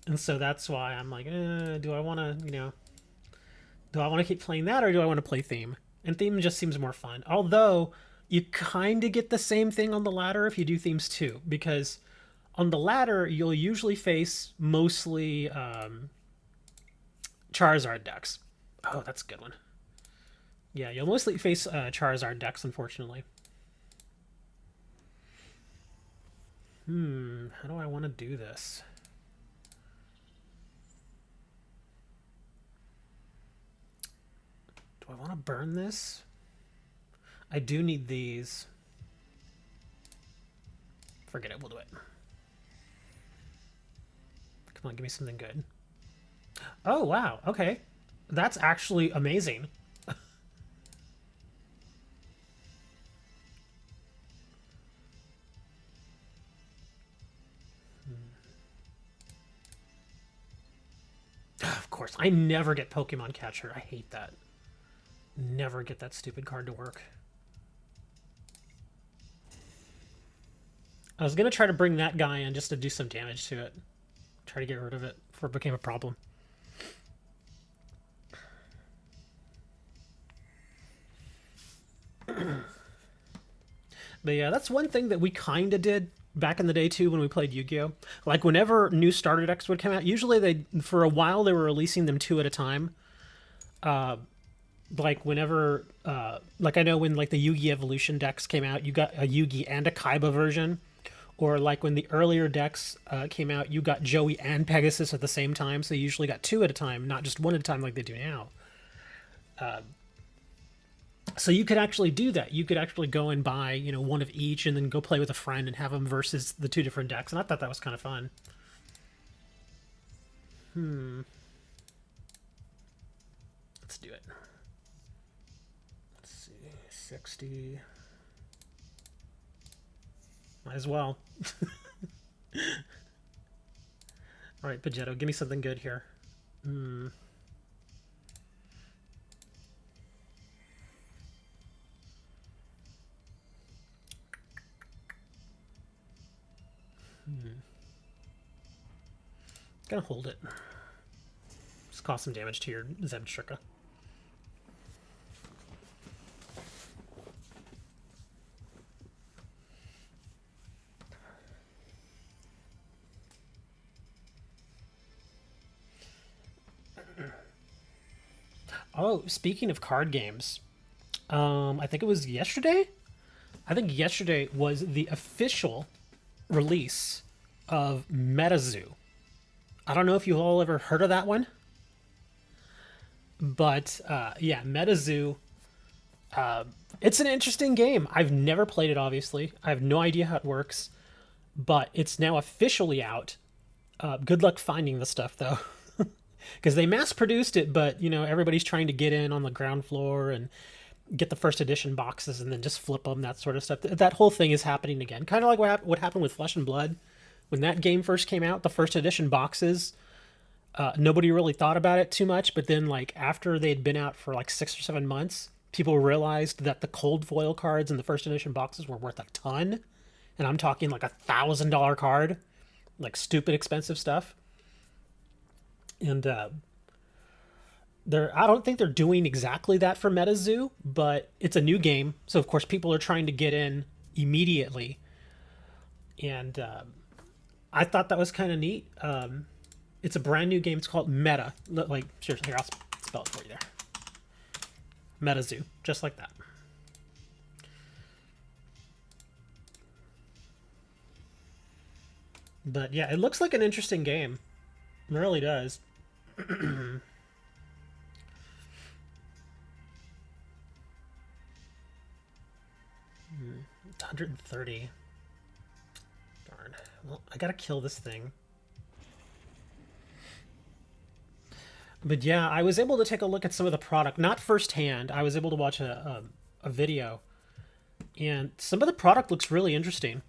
And so that's why I'm like, do I want to, do I want to keep playing that or do I want to play theme? And theme just seems more fun. Although you kind of get the same thing on the ladder if you do themes too, because on the ladder you'll usually face mostly Charizard decks. Oh, that's a good one. Yeah, you'll mostly face Charizard decks, unfortunately. How do I want to do this? Do I want to burn this? I do need these. Forget it, we'll do it. Come on, give me something good. Oh, wow, okay. That's actually amazing. Of course, I never get Pokemon Catcher. I hate that. Never get that stupid card to work. I was gonna try to bring that guy in just to do some damage to it. Try to get rid of it before it became a problem. But yeah, that's one thing that we kind of did back in the day too when we played Yu-Gi-Oh. Like whenever new starter decks would come out, usually for a while they were releasing them 2 at a time. Like whenever like I know when like the Yu-Gi Evolution decks came out, you got a Yu-Gi and a Kaiba version. Or like when the earlier decks came out, you got Joey and Pegasus at the same time, so you usually got 2 at a time, not just 1 at a time like they do now. So you could actually do that. You could actually go and buy, one of each and then go play with a friend and have them versus the 2 different decks. And I thought that was kind of fun. Let's do it. Let's see. 60. Might as well. Alright, Pidgeotto, give me something good here. Gonna hold it. Just cause some damage to your Zebstrika. Oh, speaking of card games, I think it was yesterday. I think yesterday was the official release of MetaZoo. I don't know if you've all ever heard of that one, but yeah, MetaZoo. It's an interesting game. I've never played it, obviously. I have no idea how it works, but it's now officially out. Good luck finding the stuff, though. Because they mass-produced it, but, everybody's trying to get in on the ground floor and get the first edition boxes and then just flip them, that sort of stuff. That whole thing is happening again. Kind of like what happened with Flesh and Blood. When that game first came out, the first edition boxes, nobody really thought about it too much, but then, after they'd been out for, 6 or 7 months, people realized that the cold foil cards in the first edition boxes were worth a ton, and I'm talking like $1,000 card, like stupid expensive stuff. And I don't think they're doing exactly that for MetaZoo, but it's a new game, so of course people are trying to get in immediately. And I thought that was kind of neat. It's a brand new game. It's called Meta. Like, seriously, here, I'll spell it for you there. MetaZoo, just like that. But yeah, it looks like an interesting game. It really does. 130. Darn. Well, I gotta kill this thing. But yeah, I was able to take a look at some of the product, not firsthand. I was able to watch a video, and some of the product looks really interesting.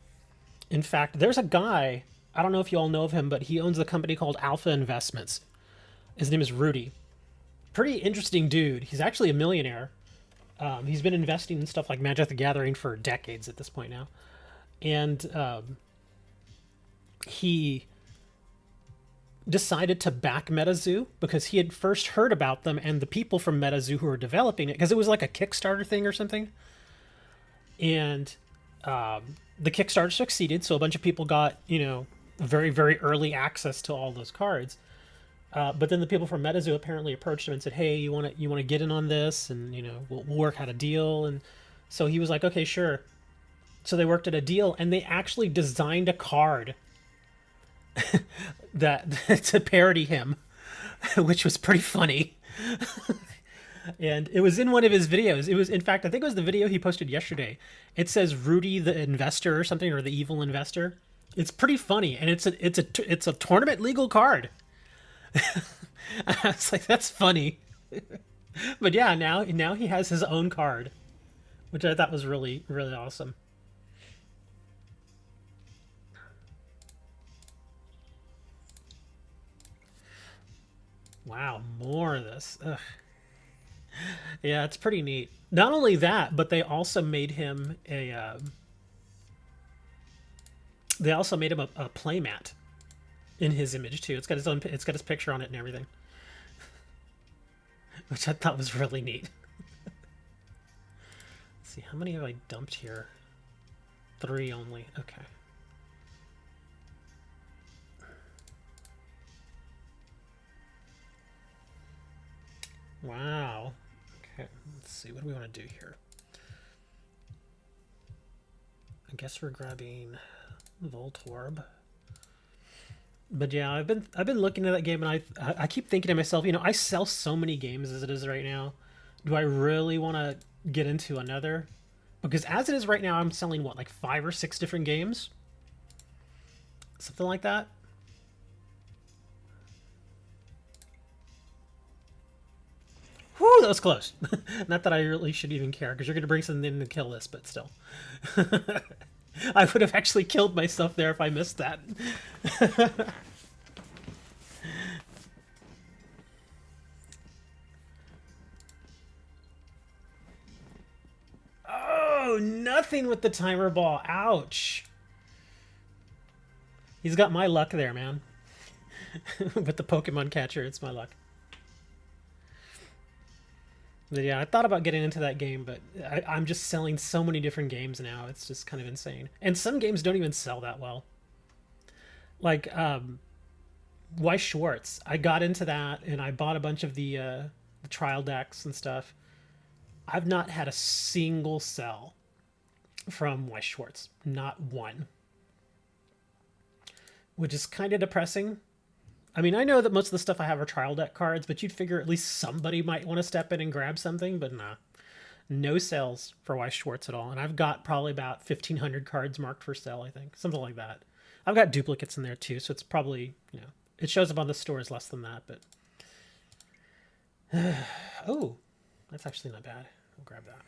In fact, there's a guy, I don't know if you all know of him, but he owns a company called Alpha Investments. His name is Rudy. Pretty interesting dude. He's actually a millionaire. He's been investing in stuff like Magic the Gathering for decades at this point now. And he decided to back MetaZoo because he had first heard about them and the people from MetaZoo who were developing it, because it was like a Kickstarter thing or something. And the Kickstarter succeeded, so a bunch of people got, very, very early access to all those cards. But then the people from MetaZoo apparently approached him and said, "Hey, you want to get in on this, and we'll work out a deal." And so he was like, "Okay, sure." So they worked at a deal, and they actually designed a card that to parody him, which was pretty funny. And it was in one of his videos. It was, in fact, I think it was the video he posted yesterday. It says Rudy the Investor or something, or the Evil Investor. It's pretty funny, and it's a tournament legal card. I was like, that's funny. But yeah, now he has his own card, which I thought was really, really awesome. Wow, more of this. Ugh. Yeah, it's pretty neat. Not only that, but they also made him a playmat in his image too. It's got his picture on it and everything, which I thought was really neat. Let's see, how many have I dumped here? 3 only. Okay. Wow. Okay, let's see. What do we want to do here? I guess we're grabbing Voltorb. But yeah, I've been looking at that game, and I keep thinking to myself, I sell so many games as it is right now. Do I really want to get into another? Because as it is right now, I'm selling what, like 5 or 6 different games, something like that. Whew, that was close. Not that I really should even care, because you're going to bring something in to kill this, but still. I would have actually killed myself there if I missed that. Oh, nothing with the timer ball. Ouch. He's got my luck there, man. With the Pokemon catcher, it's my luck. But yeah, I thought about getting into that game, but I'm just selling so many different games now. It's just kind of insane. And some games don't even sell that well. Like, Weiss Schwarz. I got into that, and I bought a bunch of the trial decks and stuff. I've not had a single sell from Weiss Schwarz. Not one. Which is kind of depressing. I mean, I know that most of the stuff I have are trial deck cards, but you'd figure at least somebody might want to step in and grab something, but nah. No sales for Weiss Schwarz at all. And I've got probably about 1,500 cards marked for sale, I think. Something like that. I've got duplicates in there too, so it's probably, it shows up on the store as less than that, but... Oh, that's actually not bad. I'll grab that.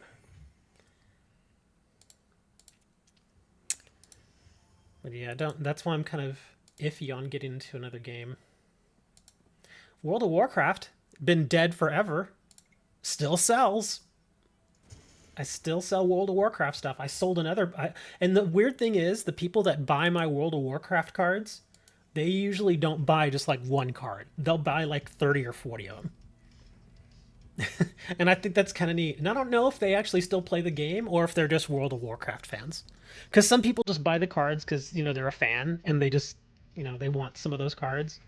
But yeah, that's why I'm kind of iffy on getting into another game. World of Warcraft, been dead forever, still sells. I still sell World of Warcraft stuff. I sold and the weird thing is, the people that buy my World of Warcraft cards, they usually don't buy just like one card. They'll buy like 30 or 40 of them. And I think that's kind of neat. And I don't know if they actually still play the game or if they're just World of Warcraft fans. Because some people just buy the cards because, they're a fan and they just, they want some of those cards.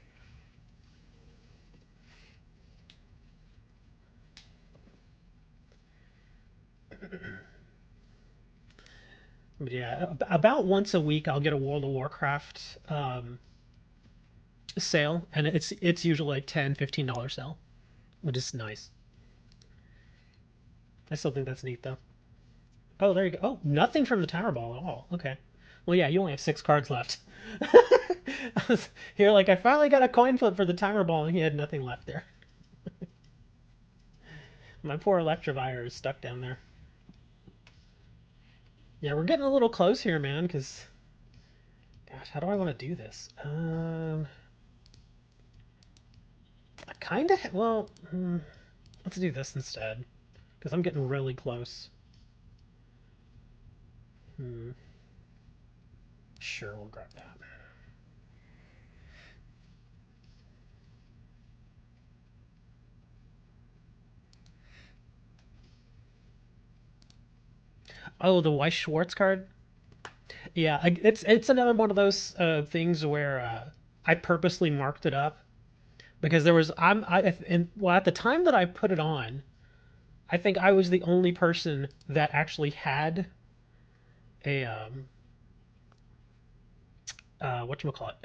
But yeah, about once a week I'll get a World of Warcraft sale, and it's usually like $10-15 sale, which is nice. I still think that's neat though. Oh, there you go. Oh, nothing from the Tower Ball at all. Okay. Well, yeah, you only have 6 cards left. Here, like, I finally got a coin flip for the Timer Ball, and he had nothing left there. My poor Electivire is stuck down there. Yeah, we're getting a little close here, man, because... Gosh, how do I want to do this? I kind of... Well, let's do this instead, because I'm getting really close. Sure, we'll grab that. Oh, the Weiss Schwartz card? Yeah, it's another one of those things where I purposely marked it up because there was and well, at the time that I put it on, I think I was the only person that actually had a whatchamacallit.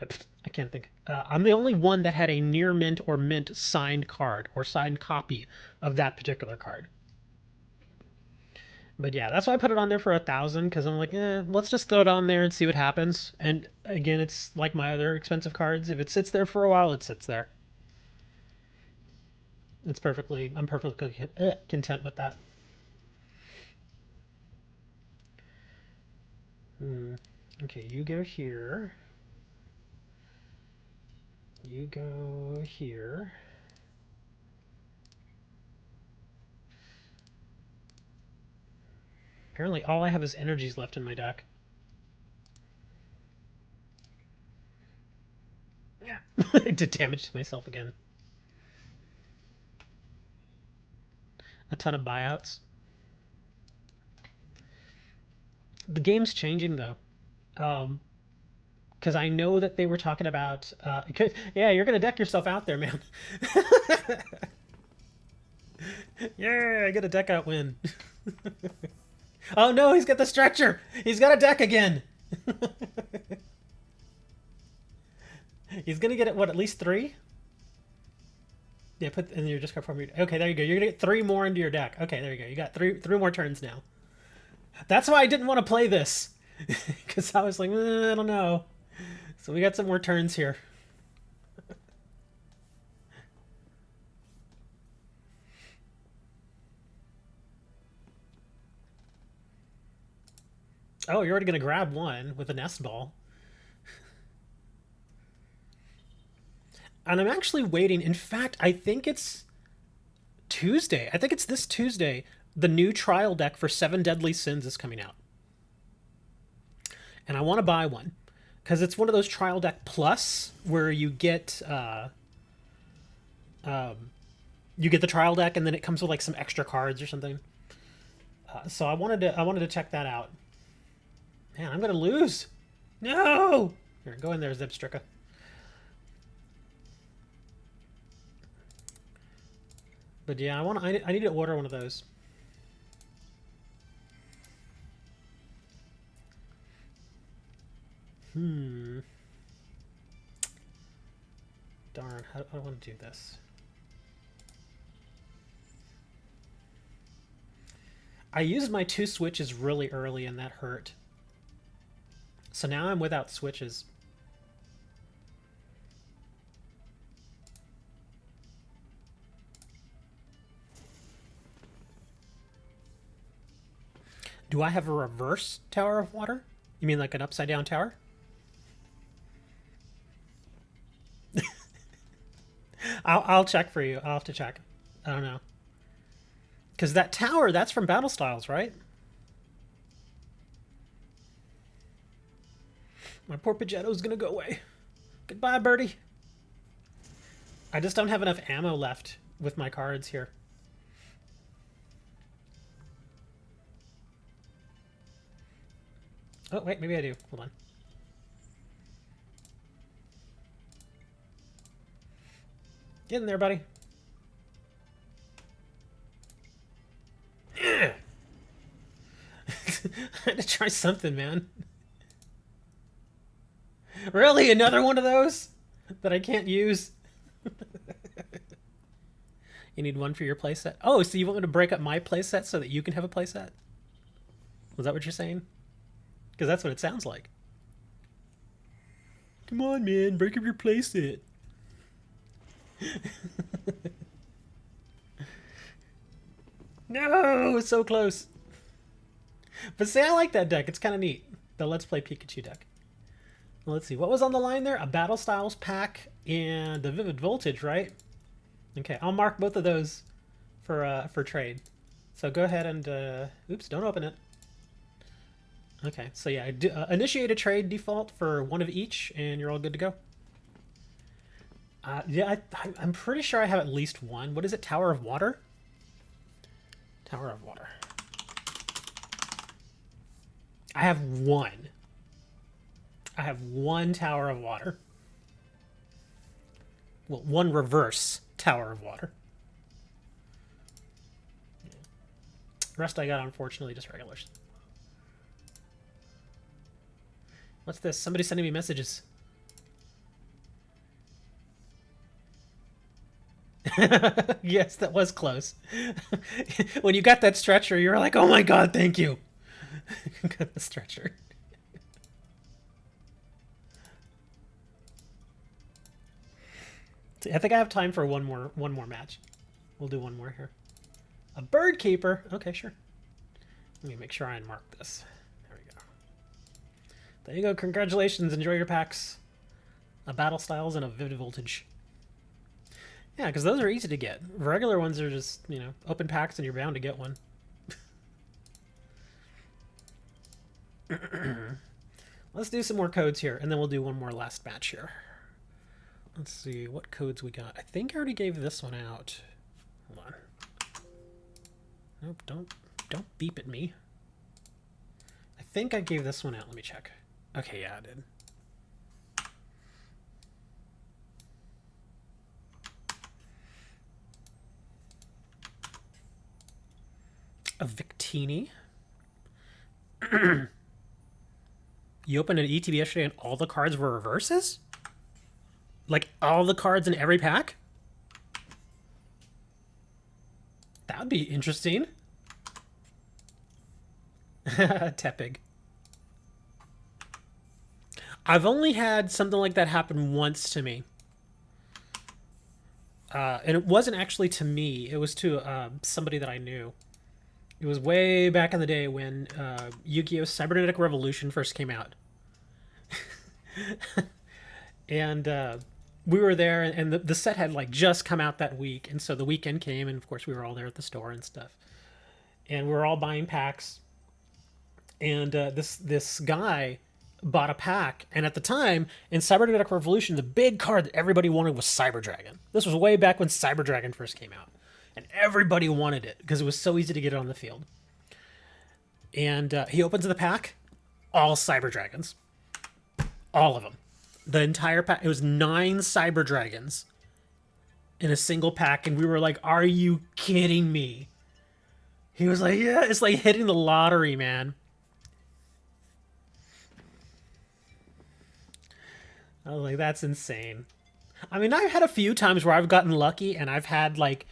I can't think. I'm the only one that had a near mint or mint signed card or signed copy of that particular card. But yeah, that's why I put it on there for 1,000 because I'm like, let's just throw it on there and see what happens. And again, it's like my other expensive cards. If it sits there for a while, it sits there. I'm perfectly content with that. Okay, you go here. You go here. Apparently all I have is energies left in my deck. Yeah. I did damage to myself again. A ton of buyouts. The game's changing though. Because I know that they were talking about. Yeah, you're gonna deck yourself out there, man. Yeah, I get a deck out win. Oh no, he's got the stretcher. He's got a deck again. He's gonna get it. What? At least 3. Yeah, put in your discard form. Okay, there you go. You're gonna get 3 more into your deck. Okay, there you go. You got three more turns now. That's why I didn't want to play this, because I was like, I don't know. So we got some more turns here. Oh, you're already gonna grab one with a nest ball. And I'm actually waiting. In fact, I think it's Tuesday. I think it's this Tuesday. The new trial deck for 7 Deadly Sins is coming out. And I want to buy one. Because it's one of those trial deck plus where you get the trial deck and then it comes with like some extra cards or something. So I wanted to check that out. Man, I'm gonna lose. No. Here, go in there, Zebstrika. But yeah, I need to order one of those. Darn, how do I want to do this? I used my 2 switches really early and that hurt. So now I'm without switches. Do I have a reverse Tower of Water? You mean like an upside down tower? I'll check for you. I'll have to check. I don't know. Because that tower, that's from Battle Styles, right? My poor Pidgeotto's gonna go away. Goodbye, birdie. I just don't have enough ammo left with my cards here. Oh, wait, maybe I do. Hold on. Get in there, buddy. I had to try something, man. Really? Another one of those that I can't use? You need one for your playset? Oh, so you want me to break up my playset so that you can have a playset? Was that what you're saying? Because that's what it sounds like. Come on, man. Break up your playset. No, so close. But see, I like that deck. It's kind of neat. The Let's Play Pikachu deck. Well, let's see. What was on the line there? A Battle Styles pack and the Vivid Voltage, right? Okay, I'll mark both of those for trade. So go ahead and... oops, don't open it. Okay, so yeah, initiate a trade default for one of each, and you're all good to go. Yeah, I'm pretty sure I have at least one. What is it? Tower of Water? Tower of Water. I have one. I have one Tower of Water. Well, one reverse Tower of Water. The rest I got, unfortunately, just regulars. What's this? Somebody sending me messages. Yes, that was close. When you got that stretcher, you were like, oh my god, thank you. Got the stretcher. I think I have time for one more match. We'll do one more here. A bird keeper. Okay, sure. Let me make sure I unmark this. There we go. There you go. Congratulations. Enjoy your packs. A Battle Styles and a Vivid Voltage. Yeah, because those are easy to get. Regular ones are just, you know, open packs and you're bound to get one. Let's do some more codes here, and then we'll do one more last match here. Let's see what codes we got. I think I already gave this one out. Hold on. Nope, don't beep at me. I think I gave this one out. Let me check. Okay, yeah, I did. A Victini. You opened an ETB yesterday and all the cards were reverses? Like all the cards in every pack? That would be interesting. Tepig. I've only had something like that happen once to me. And it wasn't actually to me. It was to somebody that I knew. It was way back in the day when Yu-Gi-Oh! Cybernetic Revolution first came out. And we were there, and the set had like just come out that week, and so the weekend came, and of course we were all there at the store and stuff. And we were all buying packs. And this guy bought a pack, and at the time, in Cybernetic Revolution, the big card that everybody wanted was Cyber Dragon. This was way back when Cyber Dragon first came out. And everybody wanted it because it was so easy to get it on the field. And he opens the pack, all Cyber Dragons. All of them. The entire pack. It was 9 Cyber Dragons in a single pack. And we were like, are you kidding me? He was like, yeah, it's like hitting the lottery, man. I was like, that's insane. I mean, I've had a few times where I've gotten lucky and I've had like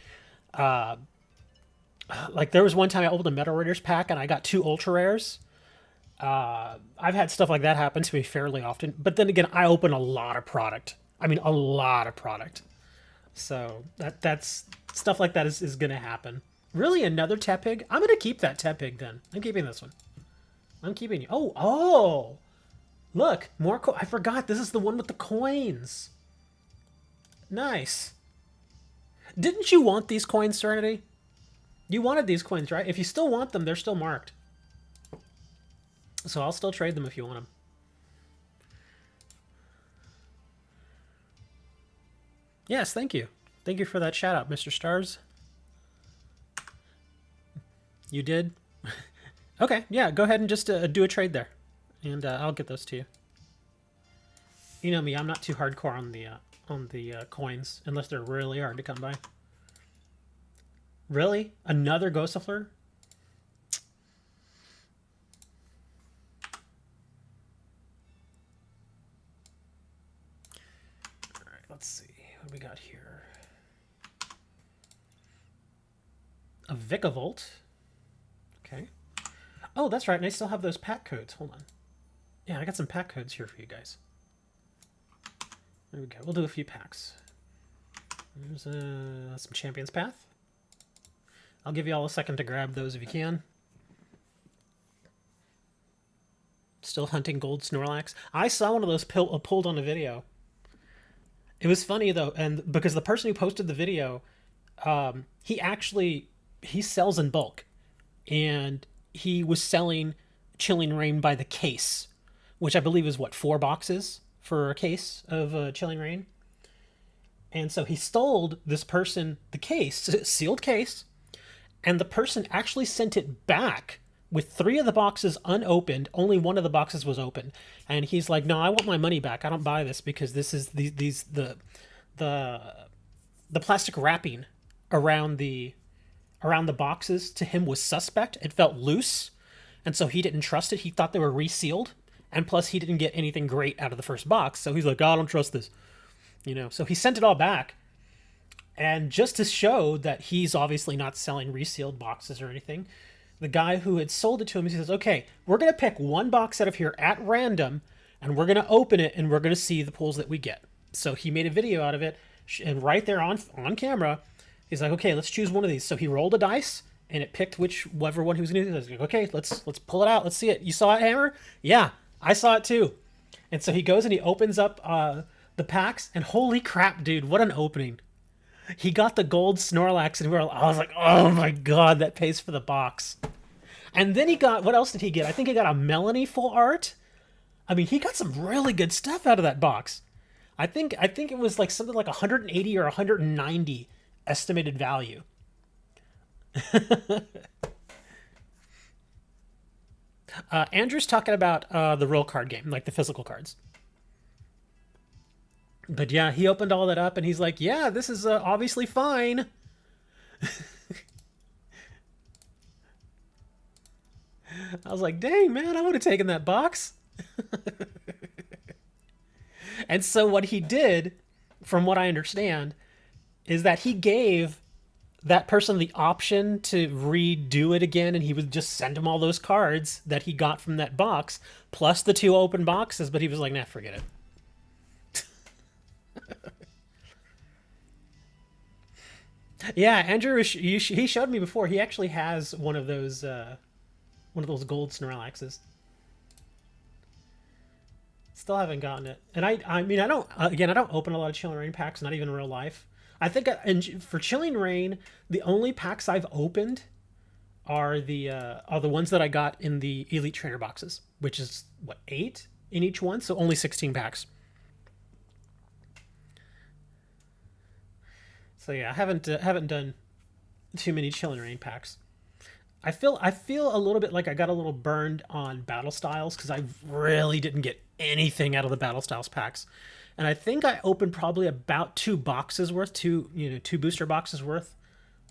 there was one time I opened a Metal Raiders pack and I got 2 ultra rares. I've had stuff like that happen to me fairly often, but then again, I open a lot of product. I mean, a lot of product. So that's stuff like that is going to happen. Really, another Tepig? I'm going to keep that Tepig then. I'm keeping this one. I'm keeping you. Oh, look, more. I forgot. This is the one with the coins. Nice. Didn't you want these coins, Serenity? You wanted these coins, right? If you still want them, they're still marked. So I'll still trade them if you want them. Yes, thank you. Thank you for that shout out, Mr. Stars. You did? Okay, yeah, go ahead and just do a trade there. And I'll get those to you. You know me, I'm not too hardcore on the coins, unless they're really hard to come by. Really? Another Gossifleur? Alright, let's see. What do we got here? A Vikavolt. Okay. Oh, that's right, and I still have those pack codes. Hold on. Yeah, I got some pack codes here for you guys. There we go. We'll do a few packs. There's some Champions Path. I'll give you all a second to grab those if you can. Still hunting gold Snorlax. I saw one of those pulled on a video. It was funny though, and because the person who posted the video, he sells in bulk, and he was selling Chilling Reign by the case, which I believe is what, 4 boxes for a case of Chilling Reign. And so he stole this person the case, sealed case, and the person actually sent it back with 3 of the boxes unopened. Only 1 of the boxes was open, and he's like, "No, I want my money back. I don't buy this because this is the plastic wrapping around the boxes to him was suspect. It felt loose, and so he didn't trust it. He thought they were resealed, and plus he didn't get anything great out of the first box. So he's like, oh, I don't trust this, you know. So he sent it all back." And just to show that he's obviously not selling resealed boxes or anything, the guy who had sold it to him, he says, okay, we're going to pick 1 box out of here at random, and we're going to open it, and we're going to see the pulls that we get. So he made a video out of it, and right there on camera, he's like, okay, let's choose one of these. So he rolled a dice, and it picked whichever one he was going to do. He's like, okay, let's pull it out. Let's see it. You saw it, Hammer? Yeah, I saw it too. And so he goes and he opens up the packs, and holy crap, dude, what an opening. He got the gold Snorlax, and I was like, oh my god, that pays for the box. And then he got, what else did he get? I think he got a Melanie full art. I mean, he got some really good stuff out of that box. I think it was like something like 180 or 190 estimated value. Andrew's talking about the real card game, like the physical cards. But yeah, he opened all that up, and he's like, yeah, this is obviously fine. I was like, dang, man, I would have taken that box. And so what he did, from what I understand, is that he gave that person the option to redo it again, and he would just send him all those cards that he got from that box, plus the 2 open boxes, but he was like, nah, forget it. Yeah, Andrew, he showed me before. He actually has one of those gold Snorlaxes. Still haven't gotten it, and I mean, I don't open a lot of Chilling Reign packs, not even in real life. I think for Chilling Reign, the only packs I've opened are the ones that I got in the Elite Trainer boxes, which is what, 8 in each one, so only 16 packs. So yeah, I haven't done too many Chilling Reign packs. I feel a little bit like I got a little burned on Battle Styles because I really didn't get anything out of the Battle Styles packs, and I think I opened probably about 2 boxes worth, 2 booster boxes worth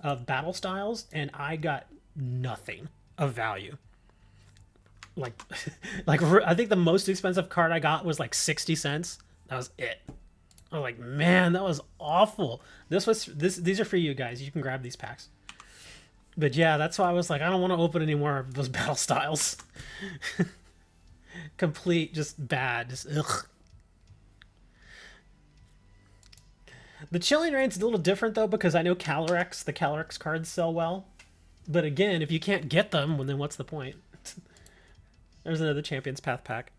of Battle Styles, and I got nothing of value. Like, I think the most expensive card I got was like 60 cents. That was it. I was like, man, that was awful. These are for you guys. You can grab these packs. But yeah, that's why I was like, I don't want to open any more of those Battle Styles. Complete, just bad. Just ugh. The Chilling Reign's a little different though, because I know the Calyrex cards sell well. But again, if you can't get them, well, then what's the point? There's another Champions Path pack.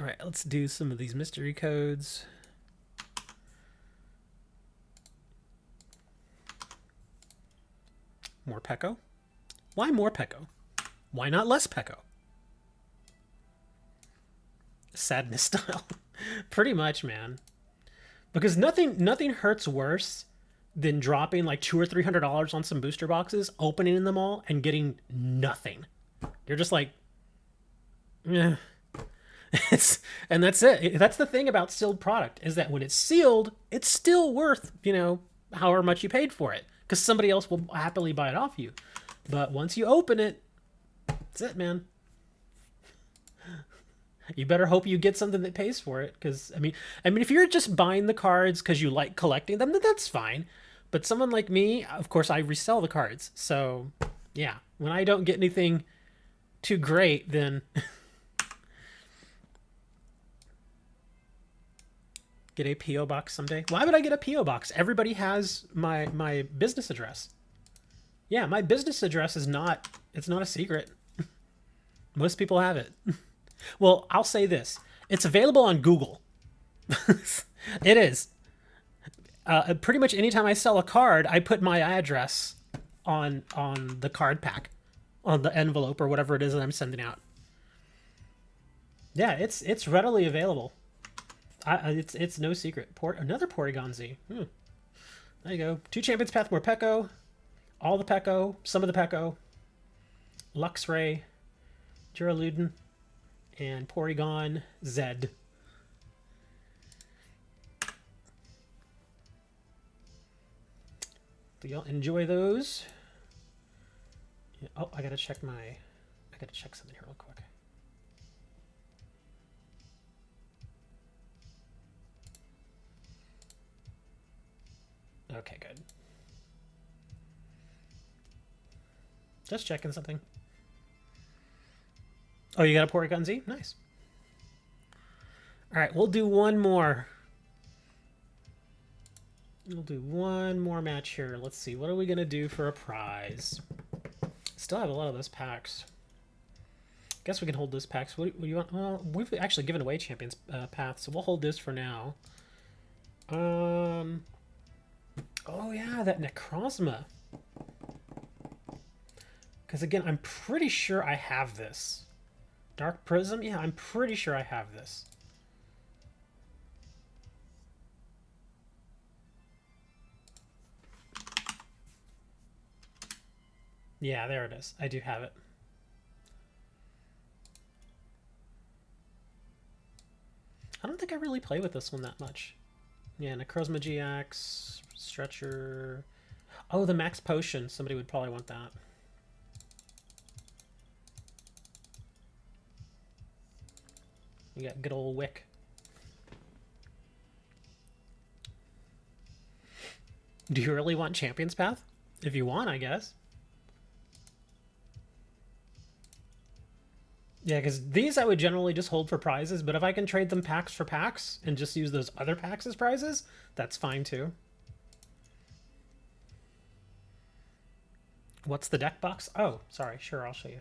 All right, let's do some of these mystery codes. More Pecco? Why more Pecco? Why not less Pecco? Sadness style. Pretty much, man. Because nothing hurts worse than dropping like $200 or $300 on some booster boxes, opening them all, and getting nothing. You're just like, eh. And that's it. That's the thing about sealed product, is that when it's sealed, it's still worth, however much you paid for it, because somebody else will happily buy it off you. But once you open it, that's it, man. You better hope you get something that pays for it, because I mean, if you're just buying the cards because you like collecting them, then that's fine. But someone like me, of course, I resell the cards. So yeah, when I don't get anything too great, then get a PO box someday. Why would I get a PO box? Everybody has my business address. Yeah, my business address is not. It's not a secret. Most people have it. Well, I'll say this. It's available on Google. It is. Pretty much anytime I sell a card, I put my address on the card pack, on the envelope or whatever it is that I'm sending out. Yeah, it's readily available. It's no secret. Another Porygon Z. There you go. 2 Champions Path, more Pecco. All the Pecco. Some of the Pecco. Luxray. Duraludin. And Porygon Z. So y'all enjoy those. Yeah, oh, I gotta check something here real quick. Okay, good. Just checking something. Oh, you got a Porygon Z? Nice. All right, we'll do one more. We'll do one more match here. Let's see. What are we going to do for a prize? Still have a lot of those packs. Guess we can hold those packs. What do you want? Well, we've actually given away Champions Path, so we'll hold this for now. Oh, yeah, that Necrozma. Because, again, I'm pretty sure I have this. Dark Prism? Yeah, I'm pretty sure I have this. Yeah, there it is. I do have it. I don't think I really play with this one that much. Yeah, Necrozma GX, Stretcher. Oh, the Max Potion. Somebody would probably want that. You got good old Wick. Do you really want Champions Path? If you want, I guess. Yeah, because these I would generally just hold for prizes, but if I can trade them packs for packs and just use those other packs as prizes, that's fine too. What's the deck box? Oh, sorry. Sure, I'll show you.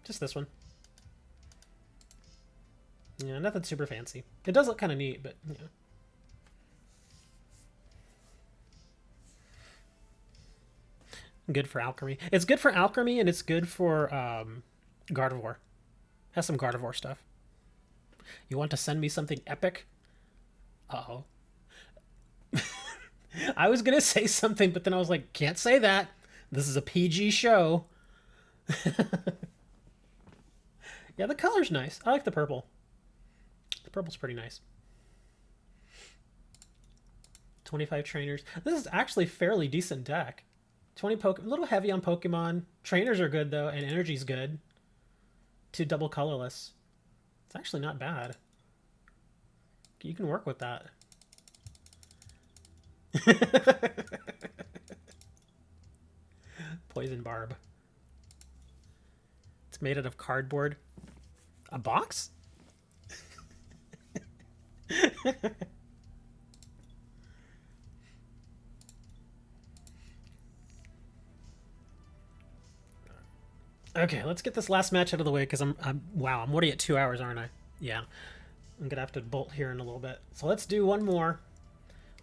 Just this one. Yeah, nothing super fancy. It does look kind of neat, but yeah. Good for alchemy. It's good for alchemy, and it's good for Gardevoir. Has some Gardevoir stuff. You want to send me something epic? Uh-oh. I was gonna say something, but then I was like, can't say that. This is a PG show. Yeah, the color's nice. I like the purple. The purple's pretty nice. 25 trainers. This is actually a fairly decent deck. 20 a little heavy on Pokemon. Trainers are good though, and energy's good. 2 double colorless. It's actually not bad. You can work with that. Poison Barb. It's made out of cardboard. A box? Okay, let's get this last match out of the way because wow, I'm already at 2 hours, aren't I? Yeah, I'm gonna have to bolt here in a little bit. So let's do one more.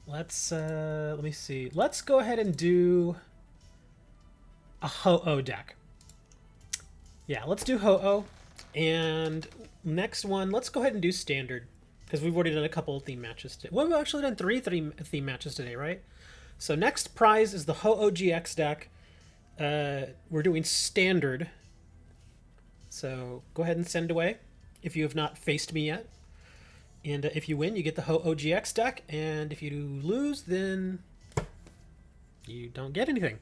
Let's let me see. Let's go ahead and do a Ho-Oh deck. Yeah, let's do Ho-Oh. And next one, let's go ahead and do standard because we've already done a couple of theme matches today. Well, we've actually done three theme matches today, right? So next prize is the Ho-Oh GX deck. We're doing standard. So go ahead and send away if you have not faced me yet. And if you win, you get the Ho-Oh GX deck. And if you lose, then you don't get anything.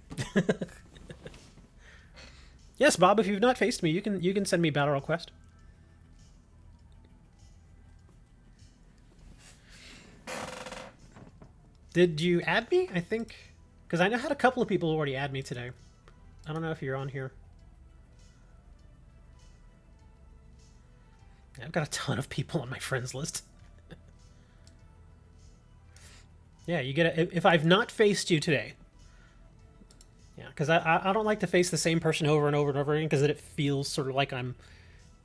Yes, Bob, if you've not faced me, you can send me battle request. Did you add me? I think because I had a couple of people already add me today. I don't know if you're on here. I've got a ton of people on my friends list. Yeah, you get it if I've not faced you today. Yeah, because I don't like to face the same person over and over and over again because it feels sort of like I'm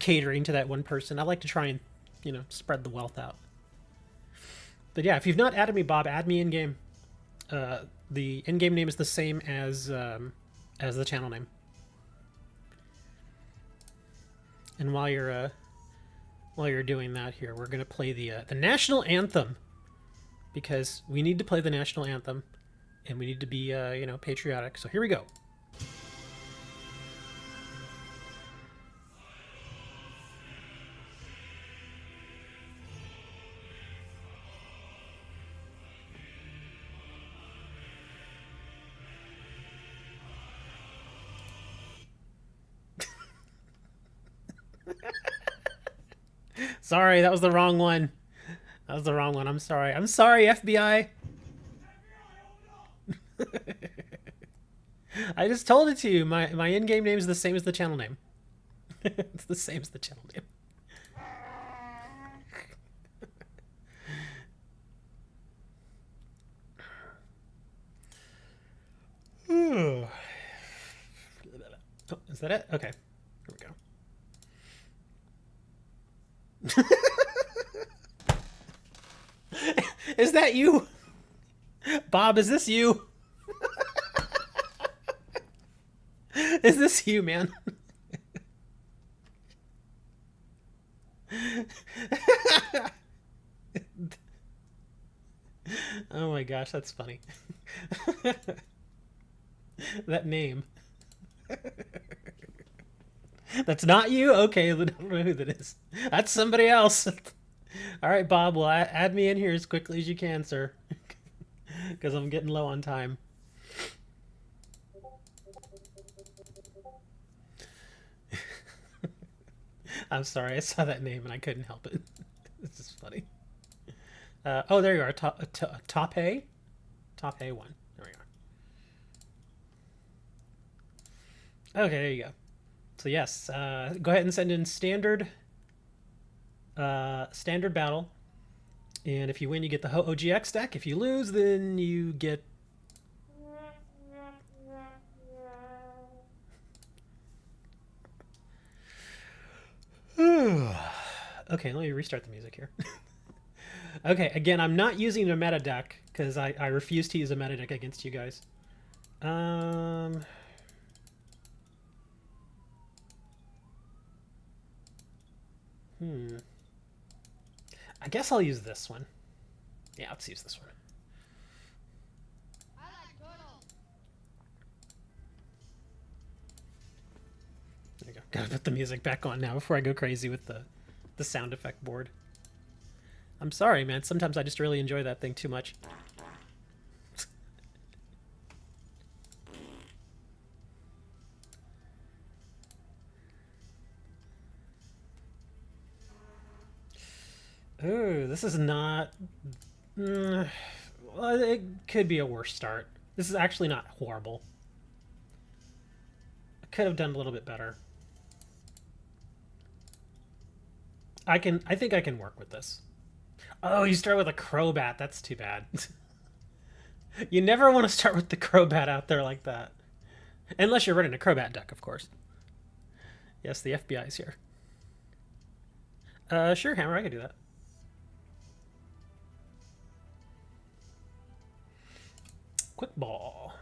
catering to that one person. I like to try and, spread the wealth out. But yeah, if you've not added me, Bob, add me in game. The in-game name is the same as the channel name. And while you're doing that here, we're gonna play the national anthem because we need to play the national anthem. And we need to be, patriotic. So here we go. Sorry, that was the wrong one. That was the wrong one. I'm sorry. I'm sorry, FBI. I just told it to you. My in-game name is the same as the channel name. It's the same as the channel name. Oh, is that it? Okay. Here we go. Is that you? Bob, is this you? Is this you, man? Oh my gosh, that's funny. That name. That's not you? Okay, I don't know who that is. That's somebody else. All right, Bob, well, add me in here as quickly as you can, sir. Because I'm getting low on time. I'm sorry, I saw that name and I couldn't help it. This is funny. Oh, there you are. Top A? Top A1. There we are. Okay, there you go. So yes, go ahead and send in standard battle. And if you win, you get the Ho-Oh GX deck. If you lose, then you get... Okay, let me restart the music here. Okay, again, I'm not using a meta deck because I refuse to use a meta deck against you guys. I guess I'll use this one. Yeah, let's use this one. There you go. Gotta put the music back on now before I go crazy with the sound effect board. I'm sorry, man. Sometimes I just really enjoy that thing too much. Ooh, this is not... well, it could be a worse start. This is actually not horrible. I could have done a little bit better. I think I can work with this. Oh, you start with a Crobat. That's too bad. You never want to start with the Crobat out there like that. Unless you're running a Crobat deck, of course. Yes, the FBI is here. Sure, Hammer, I can do that. Quick ball.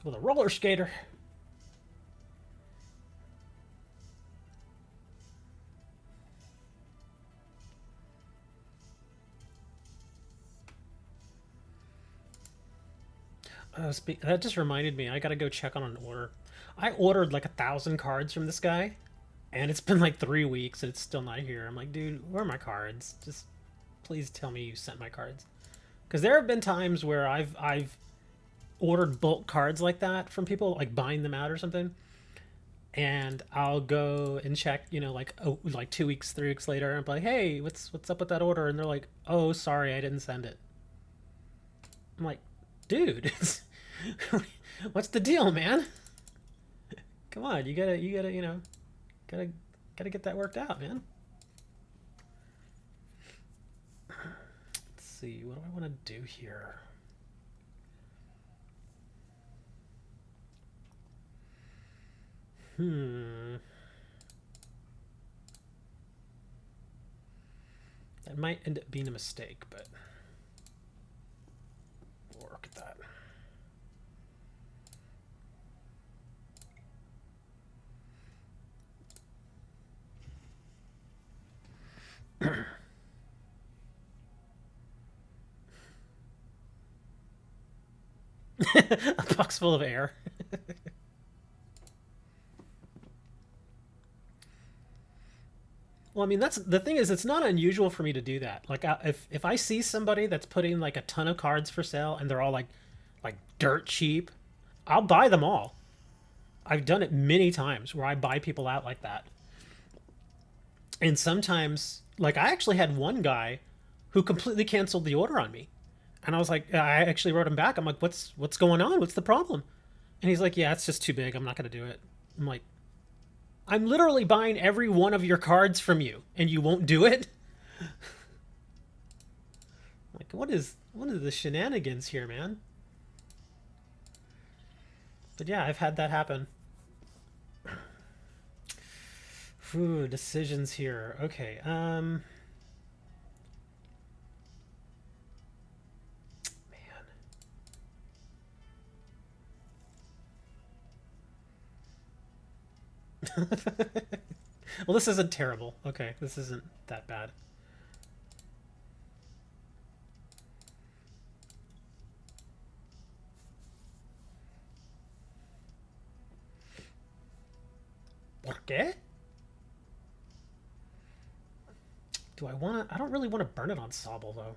With a roller skater. That just reminded me, I gotta go check on an order. I ordered like 1,000 cards from this guy, and it's been like 3 weeks and it's still not here. I'm like, dude, where are my cards? Just please tell me you sent my cards. Because there have been times where I've ordered bulk cards like that from people, like buying them out or something, and I'll go and check, like 2 weeks, 3 weeks later, and I'm like, hey, what's up with that order? And they're like, oh, sorry, I didn't send it. I'm like, dude, what's the deal, man? Come on, you gotta, gotta get that worked out, man. Let's see, what do I want to do here? That might end up being a mistake, but we'll work at that. A box full of air. Well, I mean, that's the thing is, it's not unusual for me to do that. Like, if I see somebody that's putting like a ton of cards for sale and they're all like dirt cheap, I'll buy them all. I've done it many times where I buy people out like that. And sometimes, like, I actually had one guy who completely canceled the order on me, and I was like, I actually wrote him back. I'm like, what's going on? What's the problem? And he's like, yeah, it's just too big. I'm not gonna do it. I'm like, I'm literally buying every one of your cards from you, and you won't do it? Like, what is the shenanigans here, man? But yeah, I've had that happen. Ooh, decisions here. Okay, man. Well, this isn't terrible. Okay, this isn't that bad. ¿Por qué? Do I want to... I don't really want to burn it on Sobble, though.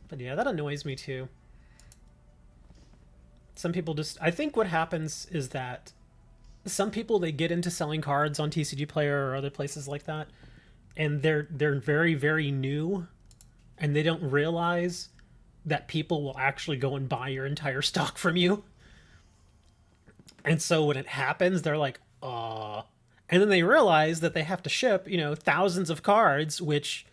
But yeah, that annoys me, too. Some people just... I think what happens is that some people, they get into selling cards on TCG Player or other places like that, and they're very, very new, and they don't realize that people will actually go and buy your entire stock from you. And so when it happens, they're like, and then they realize that they have to ship, thousands of cards, which,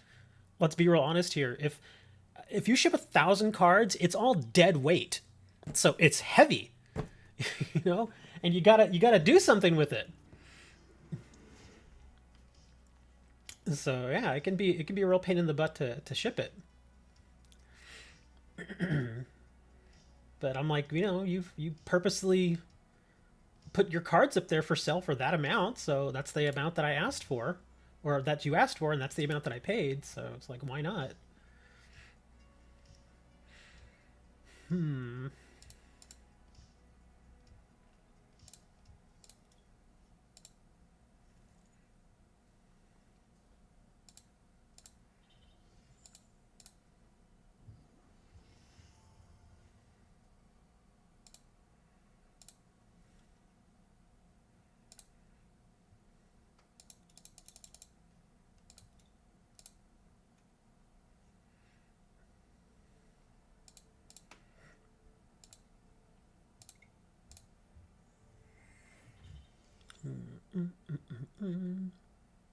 let's be real honest here, if you ship 1,000 cards, it's all dead weight. So it's heavy. And you gotta do something with it. So yeah, it can be a real pain in the butt to ship it. But I'm like, you purposely put your cards up there for sale for that amount, so that's the amount that I asked for, or that you asked for, and that's the amount that I paid. So it's like, why not?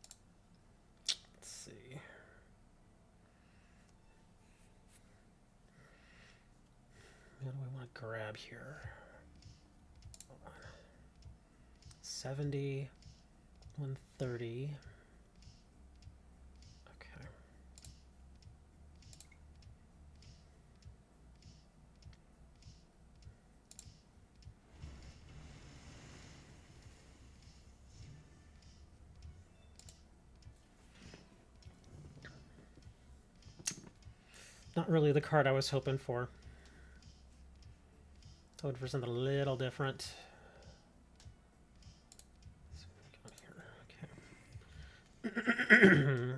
Let's see. grab here? Hold on. 70, 130. Okay. Not really the card I was hoping for. Hoping for something a little different. Okay.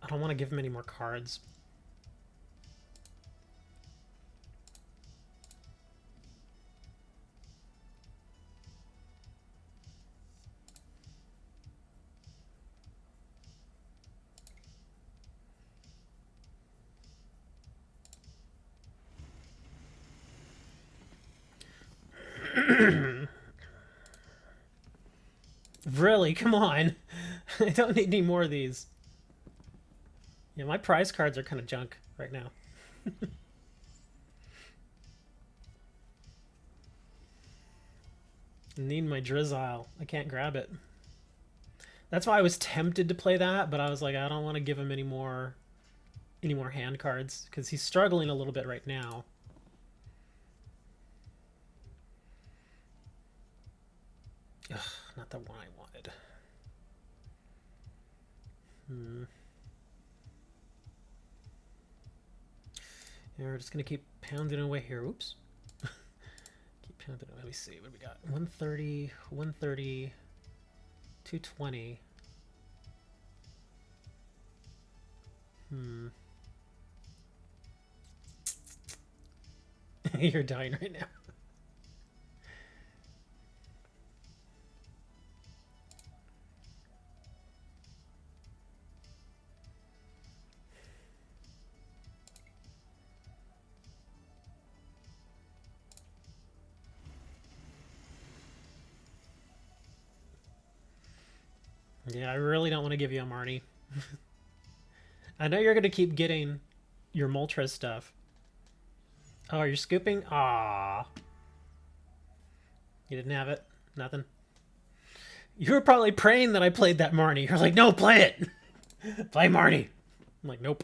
I don't want to give him any more cards. Really? Come on. I don't need any more of these. Yeah, my prize cards are kind of junk right now. Need my Drizzile. I can't grab it. That's why I was tempted to play that, but I was like, I don't want to give him any more hand cards because he's struggling a little bit right now. Ugh, not the one I wanted. Yeah, we're just gonna keep pounding away here. Oops. Keep pounding away. Let me see. What do we got? 130, 130, 220. You're dying right now. Yeah, I really don't want to give you a Marnie. I know you're going to keep getting your Moltres stuff. Oh, you're scooping? Ah, you didn't have it? Nothing? You were probably praying that I played that Marnie. You're like, no, play it! Play Marnie! I'm like, nope.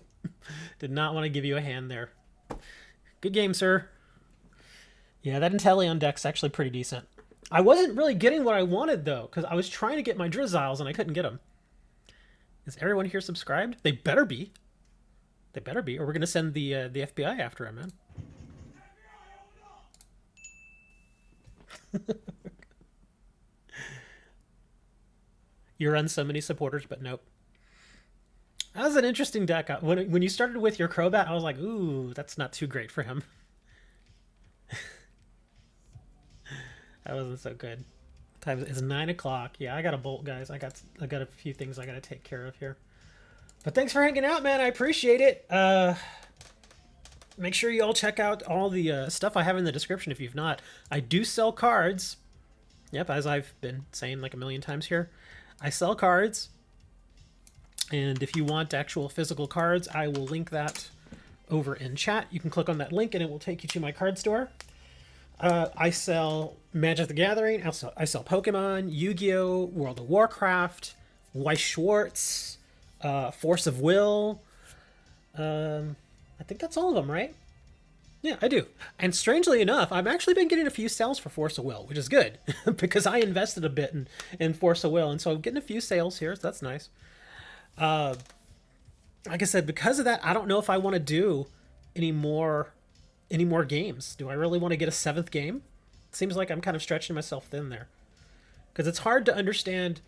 Did not want to give you a hand there. Good game, sir. Yeah, that Inteleon deck's actually pretty decent. I wasn't really getting what I wanted, though, because I was trying to get my Drizziles and I couldn't get them. Is everyone here subscribed? They better be. They better be, or we're going to send the FBI after him, man. You run so many supporters, but nope. That was an interesting deck. When you started with your Crobat, I was like, ooh, that's not too great for him. That wasn't so good. Time is 9 o'clock. Yeah, I got a bolt, guys. I got a few things I got to take care of here. But thanks for hanging out, man. I appreciate it. Make sure you all check out all the stuff I have in the description if you've not. I do sell cards. Yep, as I've been saying like a million times here. I sell cards. And if you want actual physical cards, I will link that over in chat. You can click on that link and it will take you to my card store. I sell Magic the Gathering. I sell Pokemon, Yu-Gi-Oh!, World of Warcraft, Weiss Schwartz, Force of Will. I think that's all of them, right? Yeah, I do. And strangely enough, I've actually been getting a few sales for Force of Will, which is good because I invested a bit in Force of Will, and so I'm getting a few sales here, so that's nice. Like I said, because of that, I don't know if I want to do any more games. Do I really want to get a 7th game? It seems like I'm kind of stretching myself thin there, because it's hard to understand,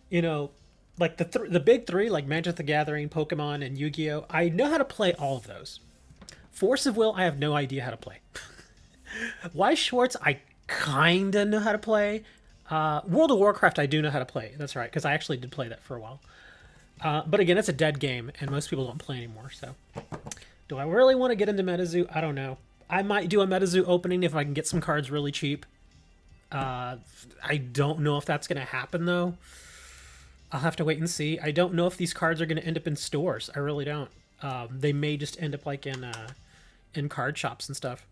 you know, like the big three, like Magic the Gathering, Pokemon, and Yu-Gi-Oh! I know how to play all of those. Force of Will, I have no idea how to play. Weiss Schwartz, I kind of know how to play. World of Warcraft, I do know how to play. That's right, because I actually did play that for a while. But again, it's a dead game, and most people don't play anymore. So, do I really want to get into MetaZoo? I don't know. I might do a MetaZoo opening if I can get some cards really cheap. I don't know if that's going to happen, though. I'll have to wait and see. I don't know if these cards are going to end up in stores. I really don't. They may just end up like in card shops and stuff.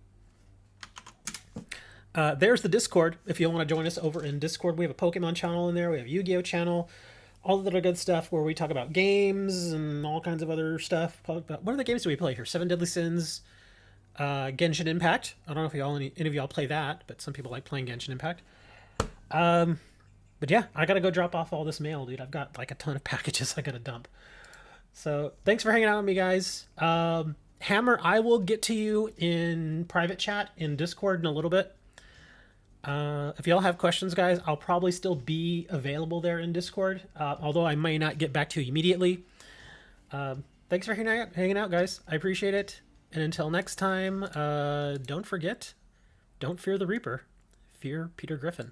There's the Discord. If you want to join us over in Discord, we have a Pokemon channel in there. We have a Yu-Gi-Oh channel. All the other good stuff where we talk about games and all kinds of other stuff. What are the games do we play here? Seven Deadly Sins, Genshin Impact. I don't know if any of y'all play that, but some people like playing Genshin Impact. But yeah, I gotta go drop off all this mail, dude. I've got like a ton of packages I gotta dump. So thanks for hanging out with me, guys. Hammer, I will get to you in private chat in Discord in a little bit. If y'all have questions, guys, I'll probably still be available there in Discord, although I may not get back to you immediately. Thanks for hanging out, guys. I appreciate it. And until next time, don't forget, don't fear the Reaper. Fear Peter Griffin.